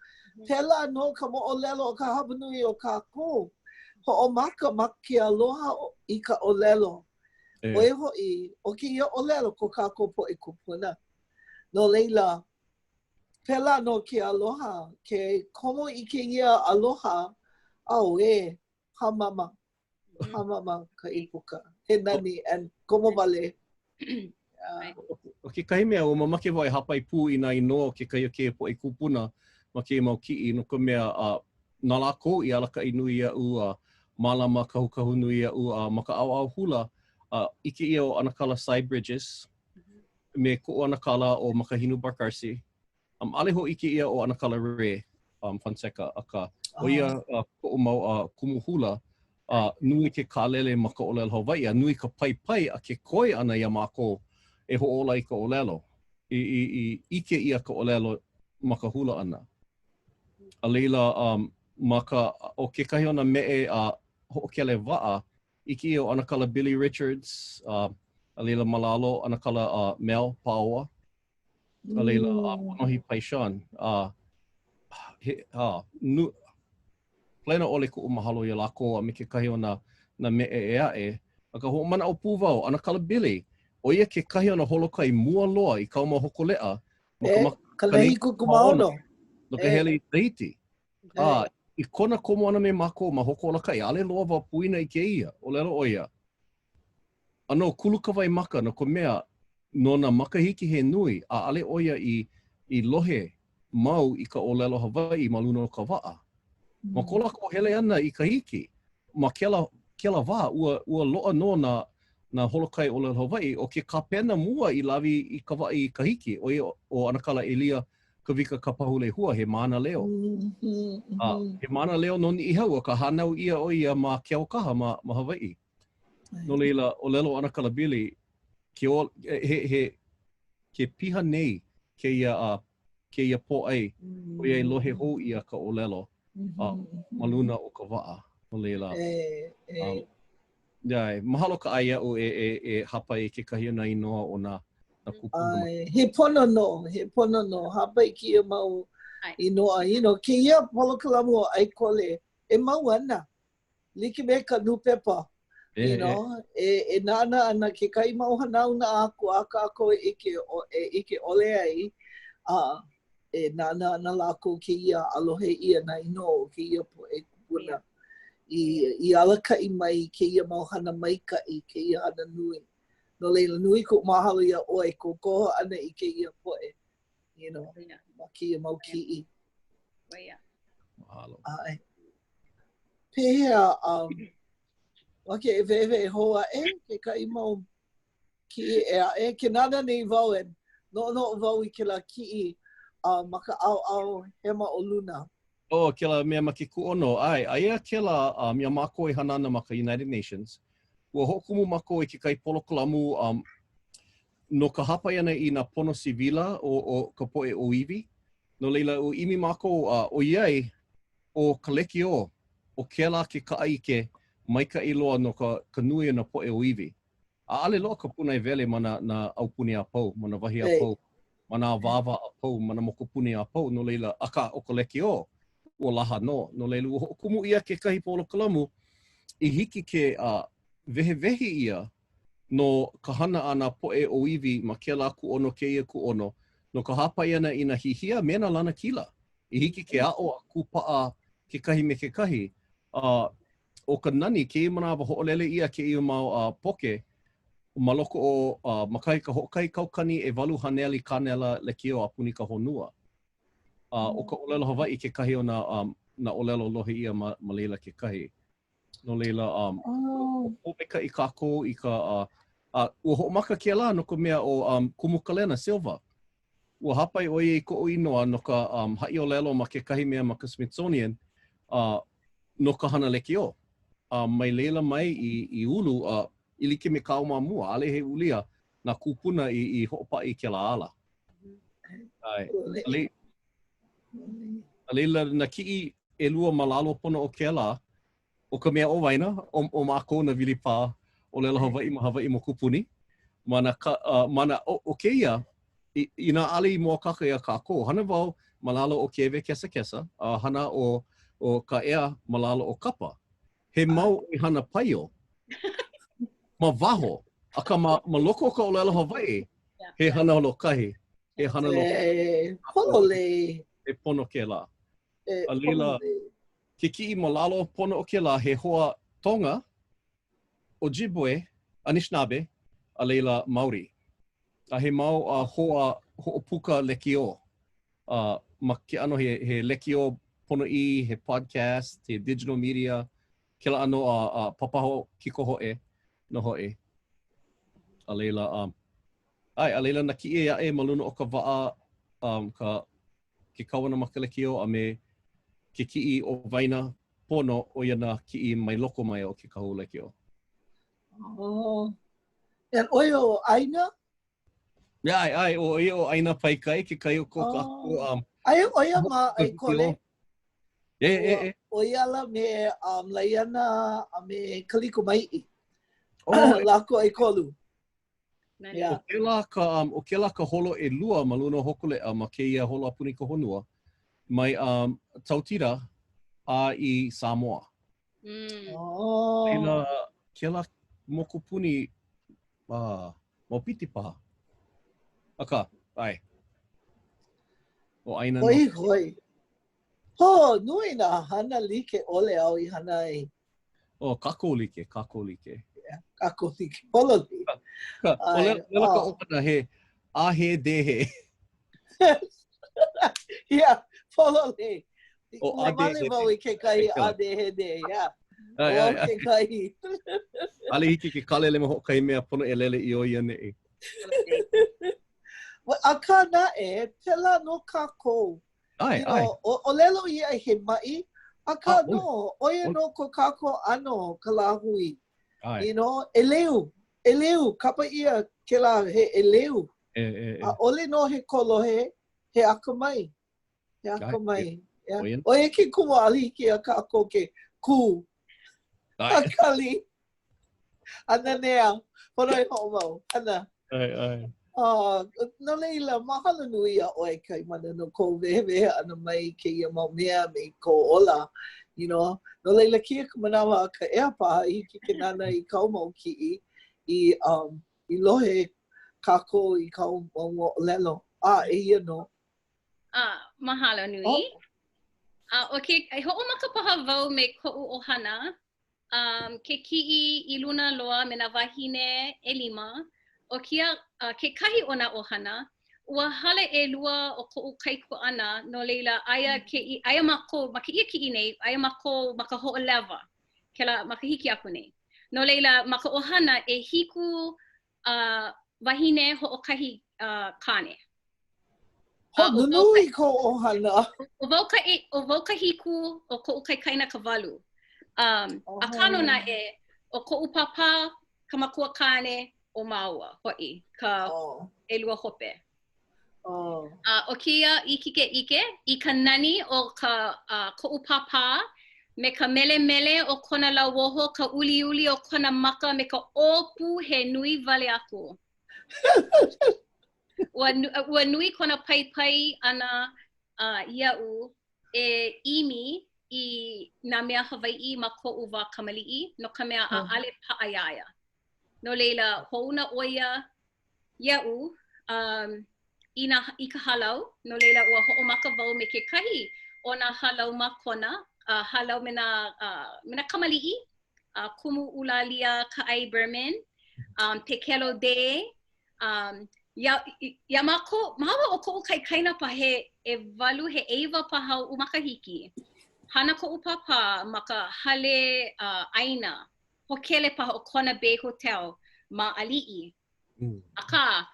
Pela no ka moʻolelo o ka hawanui o kākou. Hoʻomaka ma ke aloha I ka ʻōlelo. Oi hoʻi, o kēia ʻōlelo ko kākou poʻe kupuna. No leila, pela no ke aloha, ke komo I kēia aloha, ʻAuhea, hamama ka ipuka. He nani, and komo wale. O ke kahi mea, o mamake wai hapai pū I nā inoa o ke kai o ke poʻe kupuna ma ke mau kiʻi, no ka mea nā lākou I alaka I nui iaʻu mālama kahukahu nui iaʻu ma ka ʻaoʻao hula, ike ia o Anakala Side Bridges, me koʻu Anakala o makahinu Barcarse. Ale ho ike ia o Anakala Re, Fonseca, aka o ia koʻu mau kumuhula, nui ke kālele ma ka ʻōlelo Hawaiʻi, nui ka paipai a ke koi ana ia mākou e hoʻola I ka ʻōlelo. I ike ia ka ʻōlelo ma ka hula ana. A leila, o ke kahi ona meʻe hoʻokele waʻa, ike ia o Anakala Billy Richards, a leila malalo Anakala Mel Paoa, a leila Ponohi Paishan. Plena ole kuʻu mahalo ia lākou a me ke kahi ona na meʻe e aʻe, a ka hoʻomana o pūwau, Anakala Billy, o ia ke kahi ona holokai mua loa I kauma hokoleʻa, ka lehi kukumaono. No ka hele I Tahiti. I kona komo ana me mākou ma hoko ola kai, ale loa wa puina I kēia, ʻōlelo o ia. Ano, kulu ka wai maka, no ko mea, no na makahiki he nui, a ale o ia I lohe mau I ka ʻōlelo Hawaiʻi ma luna o ka waʻa. Ma ko lako hele ana I ka hiki, ma kela wā, ua loa no na holokai ʻōlelo Hawaiʻi, o ke kapena mua I lawi I ka waʻi I ka hiki, o ia o Anakala Elia, ka wika ka pahule hua, he mana leo. He mana leo no ni ihau, ka hanau ia o ia ma ke aukaha ma Hawaiʻi. No leila, ʻōlelo Anakala Billy, ke piha nei kēia pōʻai, o ia I lohe hou ia ka ʻōlelo, ma luna o ka waʻa. No leila, mahalo ka ai au e hapa I ke kahi ona inoa o nā kupuna. He pono no. Hapa I kia mau inoa. Kēia polokalamu o ʻAi Kole, e mau ana. Like me ka nupepa. E nānā ana ke kai mau hanau na aku a kākou e ike ole ai. E nānā ana lākou kēia alohe ia na inoa o kēia po e kupuna. I alakaʻi mai kēia mau hana maikaʻi, kēia hana nui. No leila nui ko mahalo ia oe ko koho ana I kēia poe. Ma kēia mau kiʻi. Mahalo. Pehea, wake e wewe hoa ke kai mau kiʻi e aʻe. Ke nana nei wau e no wau I ke la kiʻi ma ka ʻaoʻao hema o luna. Ke la mea ma ke kuʻono, aia ke la ia mākou e hana ana ma ka United Nations. Ua hoʻokumu mākou I ke kai polokalamu no ka hapa ana I nā pono sivila o ka poʻe ʻōiwi. No leila, o imi mākou o iai o ka lekiō o kēlā ke kaʻaike maikaʻi loa no ka nui ana poʻe ʻōiwi. Ale loa ka puna e wele ma nā aupuni a pau, ma nā wahi a pau, ma nā wawa a pau, ma nā mokopuni a pau. No leila, aka o ka lekiō, ua laha no. No leila, ua hoʻokumu ia ke kahi polokalamu I hiki ke wehewehi ia no ka hana ana poʻe ʻōiwi ma kēlā kuʻono kēia kuʻono no ka hapa ana I nā hihia me nā lana kila. I hiki ke aʻo a kupaʻa ke kahi me ke kahi. O ka nani, kēia manawa hoʻolele ia kēia mau poke ma loko o makai ka hoʻokai kaukani e walu haneli kanela lekiō a puni ka honua. O ka ʻōlelo Hawaiʻi ke kahi o nā ʻōlelo lohe ia ma leila ke kahi. No leila, hoʻopeka I kākou I ka, ua hoʻomaka ke la no ka mea o Kumukalena Silva. Ua hapai o ia I koʻu inoa no ka haʻi ʻōlelo ma ke kahi mea ma ka Smithsonian no ka hana lekiō. Mai leila mai I ulu, I like me kāu mamua, ale he ulia nā kupuna I hoʻopaʻi ke la ala. A leila na kiʻi e lua malalo pono o ke la, o ka mea o waina, o mākou na Wilipā, ʻōlelo Hawaiʻi ma Hawaiʻi mo kupuni. Mana o kēia, I nā ali I mua kaka ia kākou, hana wau malalo o Keawe kesa kesa, a hana o Kaʻea malalo o kapa. He mau I hana paio. Ma waho. Aka ma loko o ka ʻōlelo Hawaiʻi, he hana lo kahi. He hana lo polole. He pono ke la. A leila, ke ki'i malalo pono o ke la, he hoa tonga, Ojibwe, Anishinaabe, a leila Maori. A he mau a hoa hoʻopuka wikiō. Ma ke ano he wikiō pono I, he podcast, he digital media, ke la ano a papaho kiko hoʻe, no hoʻe. A leila, a leila na ki'i aʻe maluna o ka wa'a, ke kawana ma ka wikiō a me ke ki'i o waina pono o ia na ki'i mai loko mai o ke kahu wikiō. Oh. And oio aina? Yeah, ai o aina pai kai ke kai o ko ai oia ma ʻAi Kole. Oia la me Laiana a me kaliko maiʻi. Lako ʻAi Kolu. O ke la ka holo e lua ma luna hokole a ma kēia holo apuni ka honua mai tautira a I Samoa. Ke la moku puni maupiti paha. Aka, ai. O aina no. Hoi. Ho, nui nā hana like ole au I hana ai. O, kākou like. Kākou like. Polo li. Olela ka opana he ahe dehe. Yeah, polo li. O ua male wau I ke kai adehe de, yeah. O ke kai. Ale hiki ke kalele mo hokai mea pono e lele I o ia ne e. A ka nae, pela no kākou. Ai. ʻōlelo ia he mai. A ka no, oia no ko kākou ano ka lahui. You know, eleu, kapa ia ke la he eleu. A ole no he kolohe, he akamai. He akamai. Oia ke kuma ali ki a kākou ke ku. A kali. Ana nea, pono e ho'omau. Ana. Ai. No leila, mahalo nui a ʻoe Kaimana no ko wehewehe ana mai ke ia mau mea me ko ola. You know, no leila kia ka manawa a Kaʻea paha I ke nānā I kau mau ki'i I lohe kākou I kau mau moʻolelo. E ia no. Mahalo nui. Okay, ai hoʻomaka paha wau me koʻu ʻohana. Ke ki'i I luna loa me na wahine 5. O kia ke kahi o na ʻohana, ua hale e lua o koʻu kaiku ʻana, no leila aia mako, ma ke ia ki'i nei, aia mako ma ka hoʻolewa, kela ma ka hiki aku nei. No leila, ma ka ʻohana e hiku wahine hoʻokahi kane. Nui ko ʻohana. O wau ka hiku o koʻu kaikaina ka walu. A kano na o koʻu papa, ka makua kane, o maua ho'i ka elua hope. O kia I kike ike, I ka nani o ka ko'u papa me ka mele o kona lauoho, ka uli o kona maka me ka opu he nui wale aku. Ua nui kona pai ana ia'u e imi I nā mea Hawaiʻi ma ko'u wā kamaliʻi no ka mea a ale paʻaiaia. No leila, hoʻuna oia ia'u I ka halau. No leila, ua hoʻomaka wau me ke kahi o nā halau ma kona. Halau me nā kamaliʻi. Kumu ulalia ka ʻai Berman. Pekelo de. Ia mako, mahawa o koʻu kaikaina pa he walu he eiwa paha o makahiki. Hana koʻu papa ma ka hale aina. Hokele paha o Kona Bay Hotel ma ali'i. Aka,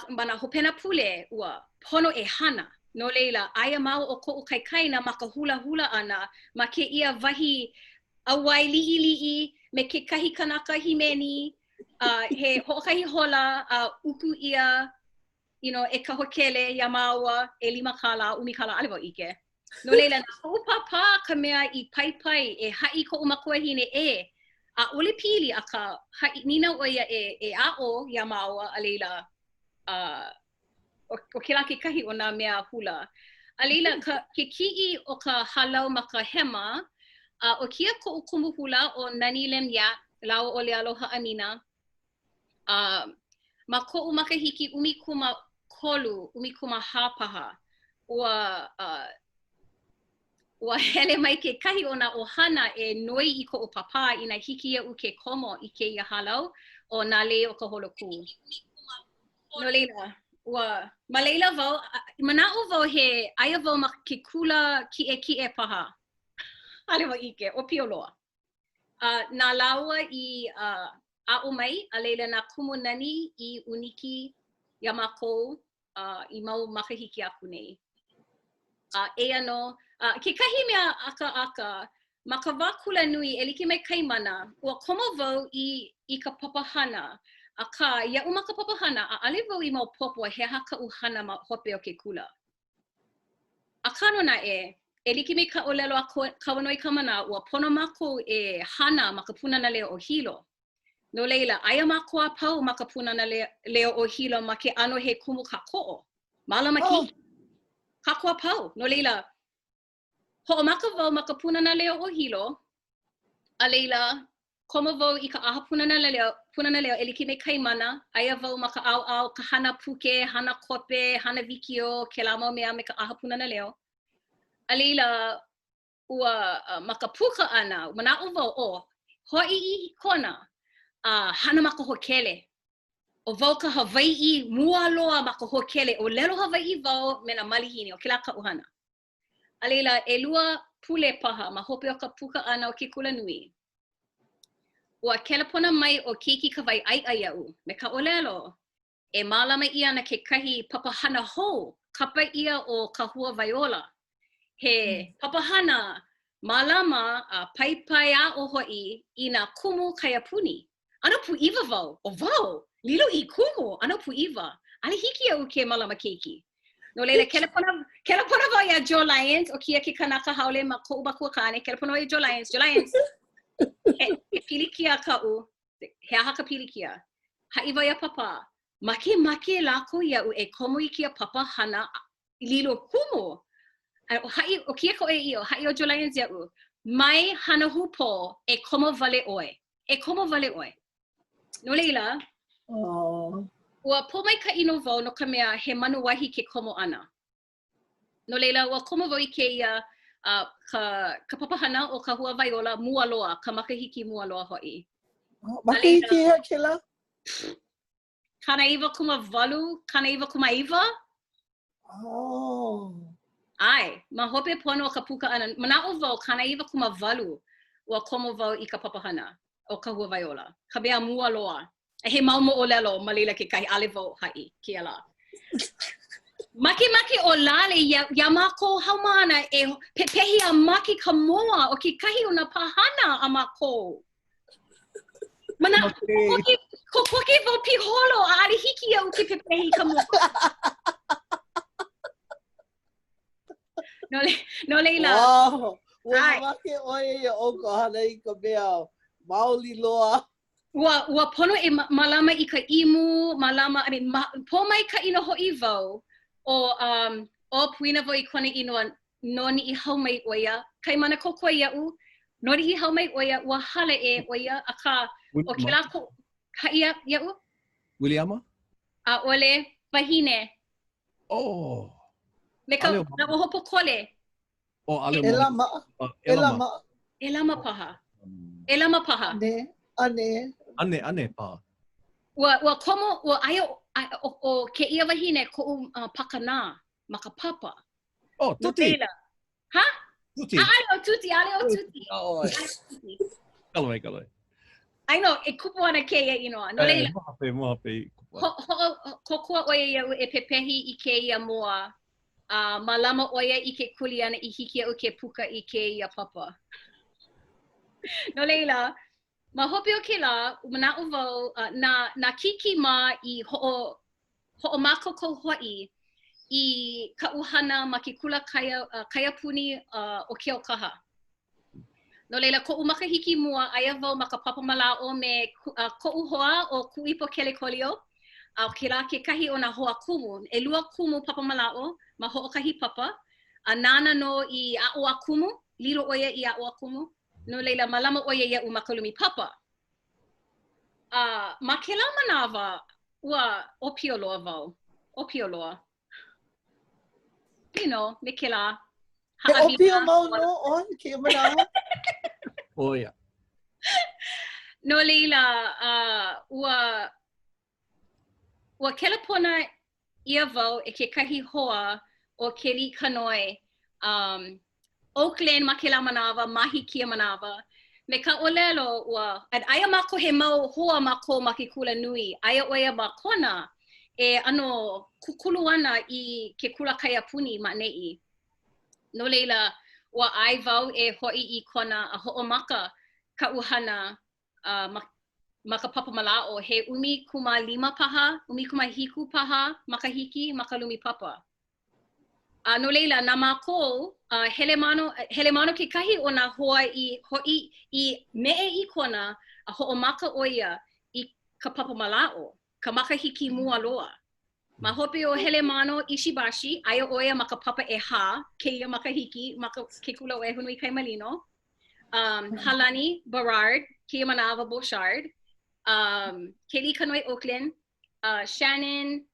mana hopena pule ua pono e hana. No leila, aia mau o ko'u kaikaina ma ka hula ana ma ke ia wahi awai li'i me ke kahi kanaka himeni. He ho'okahi hola uku ia, you know, e ka hokele ia maua e 5 kala, 10 kala, ale wau ike. No leila, na ko'u papa ka mea I pai e ha'i ko'u makuahine a ole pili a ka ha'i nina o ia e a'o ia maua a leila o kēlā kekahi o nā mea hula. A leila, ke ki'i o ka halau ma ka hema, o kia ko'u kumu hula o nani lem ya, lau ole aloha amina. Ma ko'u makahiki umikuma kolu, umikuma hapaha. Ua hele mai ke kahi o nā ohana e noi I ko'u papa I nā hiki ia u ke komo I ke ia halau o nā lei o ka holoku. No leila, ma leila wau, mana'o wau he aia wau ma ke kula ki e paha. Ale wa ike, o pioloa. Nā laua I a'o mai, a leila nā kumu nani I uniki ia mākou I mau makahiki aku nei. E ano, ke kahi mea aka, ma ka wā kula nui e like mai Kaimana, ua komo wau I ka papahana. A ka, ia'u ma ka papahana, a ale wau I mau popo he haka uhana ma hope o ke kula. A kano na e like mai ka ʻōlelo a kawanoi ka mana, ua pono mako e hana ma ka punana leo o hilo. No leila, aia mako a pau ma ka punana leo o hilo ma ke ano he kumu ka ko'o. Malama ki. Kako a pau. No leila, ho'omaka wau ma ka punana leo o hilo, a leila, komo wau I ka aha punana leo e like mai Kaimana, aia wau ma ka au, ka hana puke, hana kope, hana wikiō, ke la mau mea me ka aha punana leo. A leila, ua ma ka puka ana, mana'o wau hoi I kona, hana ma ka hokele. O wau ka Hawaiʻi mua loa ma ka hokele, ʻōlelo Hawaiʻi wau me nā malihini o kēlā ka uhana. A leila, e lua pule paha ma hope o ka puka ana o ke kula nui. Ua kelepona mai o keiki ka wai aiʻa ia'u, me ka ʻōlelo. E mālama ia na ke kahi papahana hou, kapa ia o ka hua waiola. He papahana mālama paipai a o hoi I nā kumu kaiapuni. Ana pu'iwa wau, o wau, lilo I kumu, ana pu'iwa. Ale hiki au ke malama keiki. No leila, kelepona wau ia Joe Lyons, o kia ke kanaka haole ma ko'u bakua kane, kelepona wau ia Joe Lyons. He pili kia ka'u, he aha ka pili kia. Ha'iwa ia papa, make lako ia'u e komo I kia papa hana lilo kumu. O kia ko'e io, ha'i o Joe Lyons ia'u, mai hana hupo e komo wale oe. E komo wale oe. No leila, ua po mai ka ino wau no ka mea he manu wahi ke komo ana. No leila, ua komo wau I keia ka papahana o ka hua waiola mua loa, ka makahiki mua loa hoi. Makahiki hea kela? Kanaiwa kuma walu, kanaiwa kuma iwa. Ai, ma hope pono o ka puka ana. Mana'o wau, kanaiwa kuma walu, ua komo wau I ka papahana o ka hua waiola. Ka mea mua loa. E he mau moʻolelo ma leila ke kahi ale wau haʻi, kia la. Maki o lale ia mako haumana e pepehi a maki ka moa o ke kahi o na pahana a mako. Mana, koke wau piholo a ale hiki au ke pepehi ka moa. No leila. Wow, ua make oe ia o ka hana I ka mea maoli loa. Ua pono e malama I ka imu, malama, po mai ka ino ho'i wau o puina wau I kona inoa noni I hau mai oia, Kaimana kokua ia'u, noni I hau mai oia, ua hale e oia, a ka o ke la ko, haia ia'u? Wilipā? A ole, wahine. Oh. Me ka, na ohopo kole. Oh, ale Elama. Elama paha. Elama paha. Ane pa. Ua komo, ua aio o ke ia wahine ko pakana ma ka papa. Oh, tuti. Ha? Tuti. Ale o tuti. Oh, kaloi. I know, e kupu ana kēia inoa. No leila. Mohape. Kokua oia iau e pepehi I kēia moa. Malama oia I ke kuli ana I hiki au ke puka I kēia papa. No leila. Ma hope o ke la, mana'o wau, na kiki ma I ho'o makoko hoi I ka uhana ma ke kula kaya puni o ke o kaha. No leila, ko'u makahiki mua, aia wau ma ka papa mala'o me ko'u hoa o ku'ipo kele kolio. A kela ke kahi o na hoa kumu, e lua kumu papa malao, ma hoʻokahi papa, a nānā no I a'o a kumu, lilo oia I a'o a kumu, no leila malama oia ia'u ma ka lumi papa. Ma kela manawa, ua opio loa wau, opio loa. You know, me kela. He opio mau no on, ke manawa? Oh, yeah. No leila, ua kela pona ia wau e ke kahi hoa o keli kanoi, Oakland ma kela manawa, mahi kia manawa. Me ka ʻōlelo ua, at aia mako he mau hoa mako ma ke kula nui, aia oia ma kona, e ano kukulu ana I ke kula kaya puni ma nei. No leila, ua ai wau e hoi I kona a hoʻomaka ka uhana ma ka papa malao, he 1.5 paha, 1.5 paha, makahiki, makalumi papa. No leila, nā mākou, hele mano ke kahi o nā hoa I mee I kona a hoʻomaka oia I ka papa malao, ka makahiki mua loa. Ma hope o hele mano Ishibashi, aia oia ma ka papa e hā, kēia makahiki, ma ke kula o e hunu I Kaimalino. Halani, Berard, kia manawa Bouchard. Keli Kanoi Oakland, Shannon,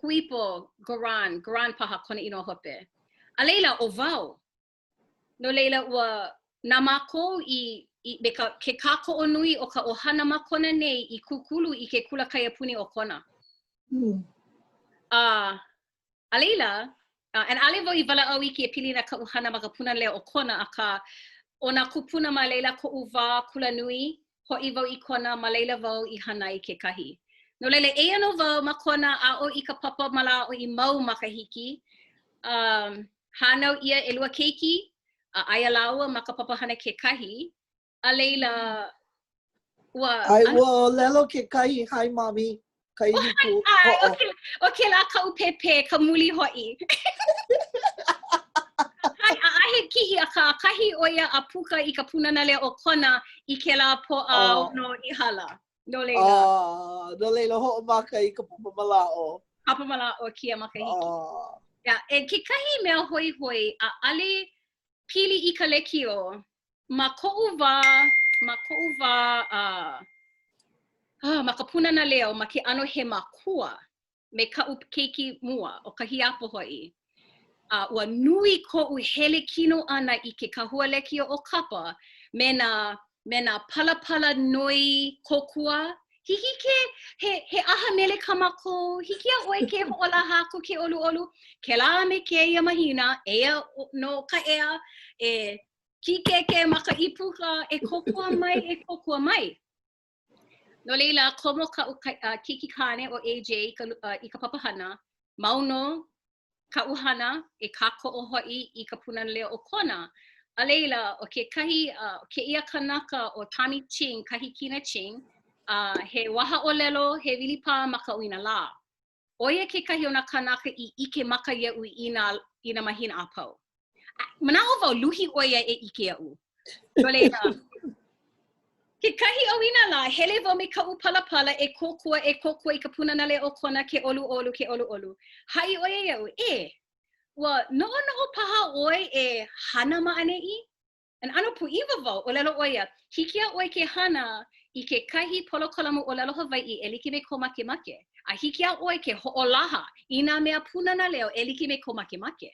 Huipo, Goran paha kona ino hope. A leila o vau. No leila ua nā mākou me ke kākou o nui o ka ohana makona nei I kukulu I ke kula kaya puni o kona. A leila, and ale vo I wala au I ke pili na ka uhana ma ka puna leo o kona a ka o nā kupuna ma leila ko uwa kula nui, ho'i vo I kona ma leila vo I hana I ke kahi. No leila e no vo ma kona a o I ka papa mala o I mau makahiki. Hanau ia e lua keiki, aia laua ma ka papa hana ke kahi. A leila ua... Ai ua lelo ke kahi, hai mami. Kai hiku. Okay la ka upepe, ka muli ho'i. Ahe kihi a ka kahi oia a puka I ka punana leo o kona I ke la po a no I hala. No leila. No leila hoʻomaka I ka papa malao. Papa malao kia makahiki. Yeah, e ke kahi mea hoi hoi a ale pili I ka lekio ma koʻu wā ma ka punana leo ma ke ano he makua me ka keiki mua o ka hiapo hoi. Ua nui koʻu hele kino ana I ke kahua lekio o kapa me na pala noi kokua. Hiki ke he aha mele kamako, hiki a oi ke hoʻola hako ke ʻoluʻolu. Ke la me kēia mahina, ea no Kaʻea, e kikeke ma ka ipuka, e kokua mai. No leila, komo ka kiki kane o AJ I ka papahana, mauno ka uhana e kako o hoi I ka punana leo o kona. A leila, o ke kahi, ke ia kanaka o Tommy Ching, kahi kina Ching, he waha ʻōlelo, he Wilipā ma ka uina la. Oia ke kahi o na kanaka I ike maka ia'u I nā mahina a pau. Manao wau luhi oia e ike ia'u. No leila, ke kahi auina la, hele wau me ka upalapala e kokua I ka punana leo o kona ke ʻoluʻolu. Hai oia ia'u, ua noho paha oi e hana ma'anei. An ano pu'iwa wau, ʻōlelo oia, hiki a oi ke hana I ke kahi polokalamu ʻōlelo Hawaiʻi e like me ko makemake. A hiki a oi ke hoʻolaha I nā mea punana leo e like me ko makemake.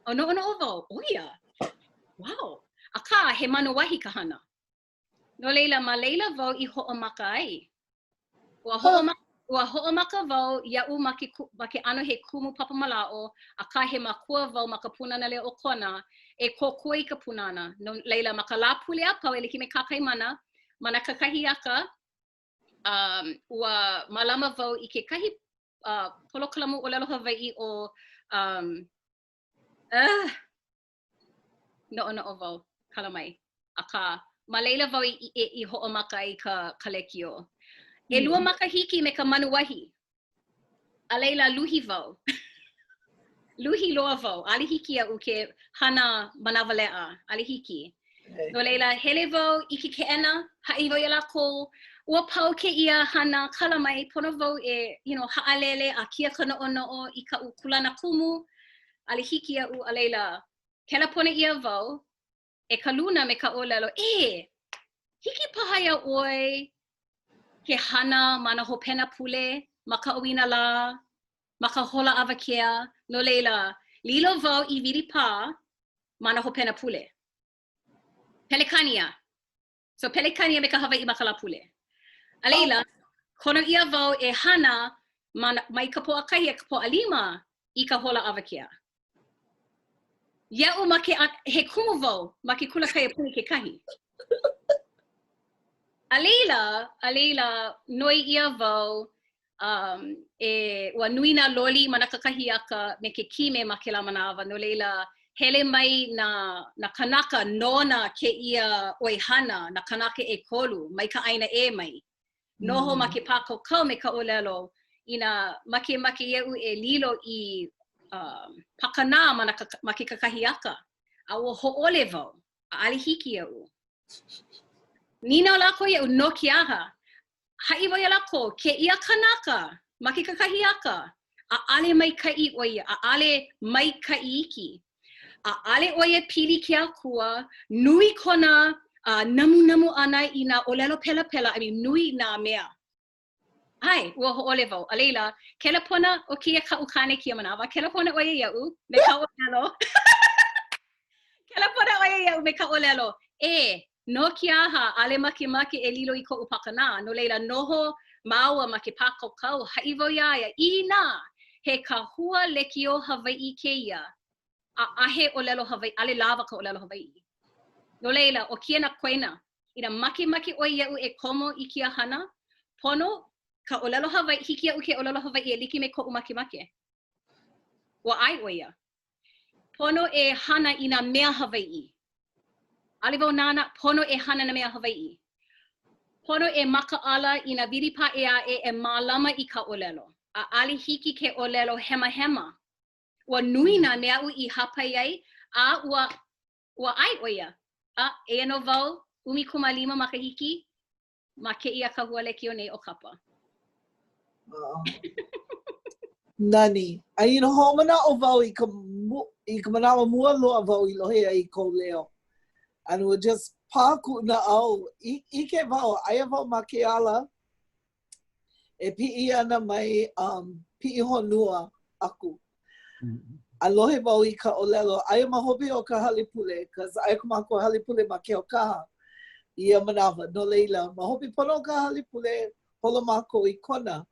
O no wau, oia, wow. A ka he manu wahi ka hana. No leila, ma leila wau I hoʻomaka ai. Ua hoʻomaka wau ia'u ma ke ano he kumu papa malao, a ka he makua wau ma ka punana leo o kona, e kokua I ka punana. No leila, ma ka la pule a pau e like me ka Kaimana, ma na kakahiaka, ua malama wau I ke kahi polokalamu ʻōlelo Hawaiʻi o noʻo wau, kala mai. A ka ma leila wau I hoʻomaka I ka lekio. E lua makahiki me ka manuwahi. A leila luhi wau. Luhi loa wau. Ale hiki a'u ke hana manawale'a. Ale hiki. No leila, hele wau i ke keʻena, haʻi wau ia lākou, ua pau kēia hana kala mai, pono wau e, haʻalele a kia ka noʻonoʻo i ka kulana kumu, ale hiki ia'u a leila, kela pona ia wau, e ka luna me ka ʻōlelo, hiki paha ia oi ke hana ma na hopena pule, ma ka ʻōina la, ma ka hola awakea, no leila, lilo wau i Wilipā ma na hopena pule. Pelekania. So pelekania me ka Hawaiʻi ma ka la pule. A leila, kono ia wau e hana mai ka poʻakahi e ka poʻalima i ka hola awakea. Ia'u ma ke he kumu wau ma ke kula kai puni ke kahi. A leila, noi ia wau e ua nui nā loli ma na kakahiaka me ke kime ma ke la manawa. No leila, hele mai na kanaka nona kēia oihana, na kanaka e kolu, mai ka aina e mai. Noho ma ke pākaukau me ka ʻōlelo, ina make ieu e lilo i pakana ma ke kakahiaka. A ua hoʻole wau, a ale hiki ieu. Nina lako ieu no kiaha. Haʻi wau ia lako, kēia kanaka ma ke kakahiaka. A ale mai kai oia, a ale mai kai iki. A ale oia pili ke akua, nui kona namu ana i nā ʻōlelo pela, nui nā mea. Ai, ua hoʻole wau. A leila, kela pona o kia kaʻukane kia manawa, kela pona oia ia'u me ka ʻōlelo. Kela pona oia ia'u me ka ʻōlelo. No kiaha, ale make e lilo i koʻu pakana. No leila, noho maua ma ke pākaukau, haʻi wau iaia, ina, he kahua lekio Hawaiʻi kēia. A ahe ʻōlelo Hawaiʻi, ale lava ka ʻōlelo Hawaiʻi. No leila, o kia na koina, ina make oi ia'u e komo i kia hana, pono ka ʻōlelo Hawaiʻi, hiki ia'u ke ʻōlelo Hawaiʻi e like me koʻu make. Ua ai oia. Pono e hana i nā mea Hawaiʻi. Ale wau nānā, pono e hana na mea Hawaiʻi. Pono e makaala i nā Wilipā e mālama i ka ʻōlelo. A ale hiki ke ʻōlelo hema. Ua nui nā mea u i hapai ai, a ua ai oia. E no wau, 15 makahiki, ma kēia ka hualekio nei o kapa. Nani. Ai no homana o wau i ka manawa mua loa wau i lohe ai ko leo. And ua just pāku na au. I ke wau, aia wau ma ke ala, e pi'i ana mai pi'i honua aku. Alohe wau i ka ʻōlelo, aia mahope o ka halepule, because aia ka mākou halepule ma ke o kaha. Ia manawa, no leila, mahope pono o ka halepule, holo mākou i kona.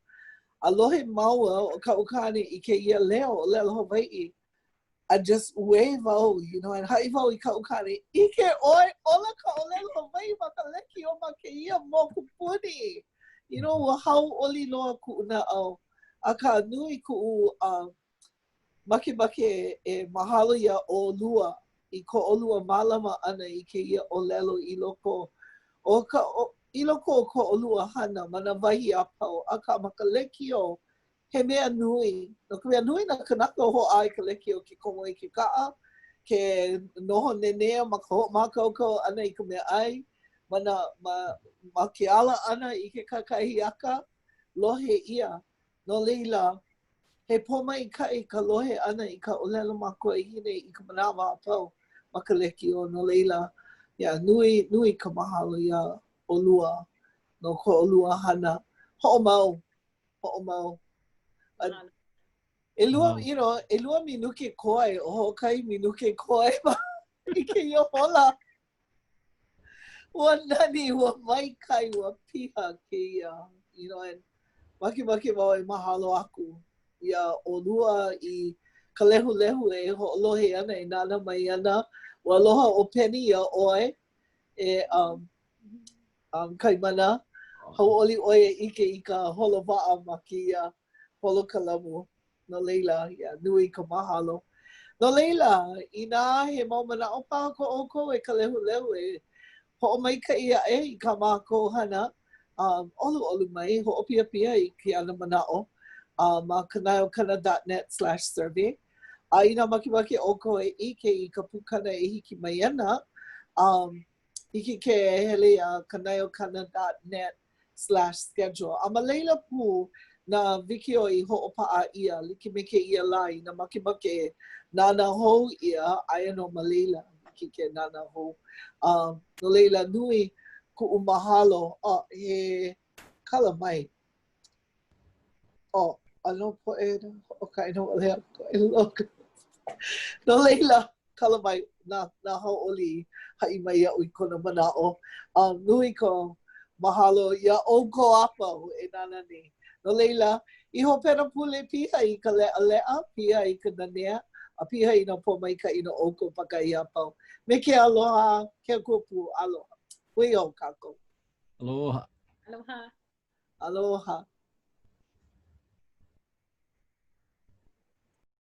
Alohe maua o ka ukane i ke ia leo, ʻōlelo Hawaiʻi. I just wave wau, and haʻi wau i ka ukane, ike oi, ola ka ʻōlelo Hawaiʻi ma ka leki o ma ke ia moku puni. Ua hau oli loa kuʻu na au. A ka nui kuʻu make e mahalo ia ʻōlua i ko ʻōlua mālama ana i ke ia ʻōlelo i loko o ko ʻōlua hana ma na wahi a pau a ka makalekio he mea nui. No ka mea nui na kanaka hoʻā i ka lekio ke komo i ke kaʻa, ke noho nenea ma ka hoʻomākaukau ana i ka mea ʻai, ma ke ala ana i ke kakahiaka, lohe ia. No leila, he pōmaikaʻi ka lohe ana i ka ʻōlelo makuahine i ka manawa a pau ma ka lekio. No leila, nui ka mahalo ia ʻōlua no ko ʻōlua hana. Hoʻomau. E lua minuke koe, o hoʻokahi minuke koe i ke ia hola. Ua nani, ua maikai, ua piha ke ia. And make wau e mahalo aku. Ia ʻōlua i ka lehulehu e hoʻolohe ana e nānā mai ana. Ua aloha o Penny ia ʻoe e Kaimana. Hauʻoli ʻoe e ike i ka holowaʻa ma ke ia holokalamu. No leila, nui ka mahalo. No leila, inā he mau manaʻo paha ko ʻoukou e ka lehulehu e hoʻomaikaʻi aʻe i ka mākou hana. Olu mai, hoʻopiapia i ke ana manaʻo. Ma kanaiokana.net/survey. Ina makemake ʻoukou e ike i ka pukana e hiki mai ana. hiki ke hele a kanaiokana.net/schedule. A ma leila pu na wikiō I hoʻopaʻa ia, like me ke ia lai, na makemake nānā hou ia, aia no ma leila, hiki ke nānā hou. No leila nui kuʻu mahalo, he kala mai. Ano po o kaino ʻōlelo ko e loka. No leila, kala mai na hauʻoli haʻi mai iaʻu I kona manaʻo. Nui ko mahalo ia o ko apa e nānā nei. No leila, iho pena pule piha I ka leʻa, piha I ka nanea, a piha I na pōmaikaʻi no ʻoukou pakaia pau. Me ke aloha, ke kupu aloha. Wikiō kākou. Aloha. Aloha. Aloha.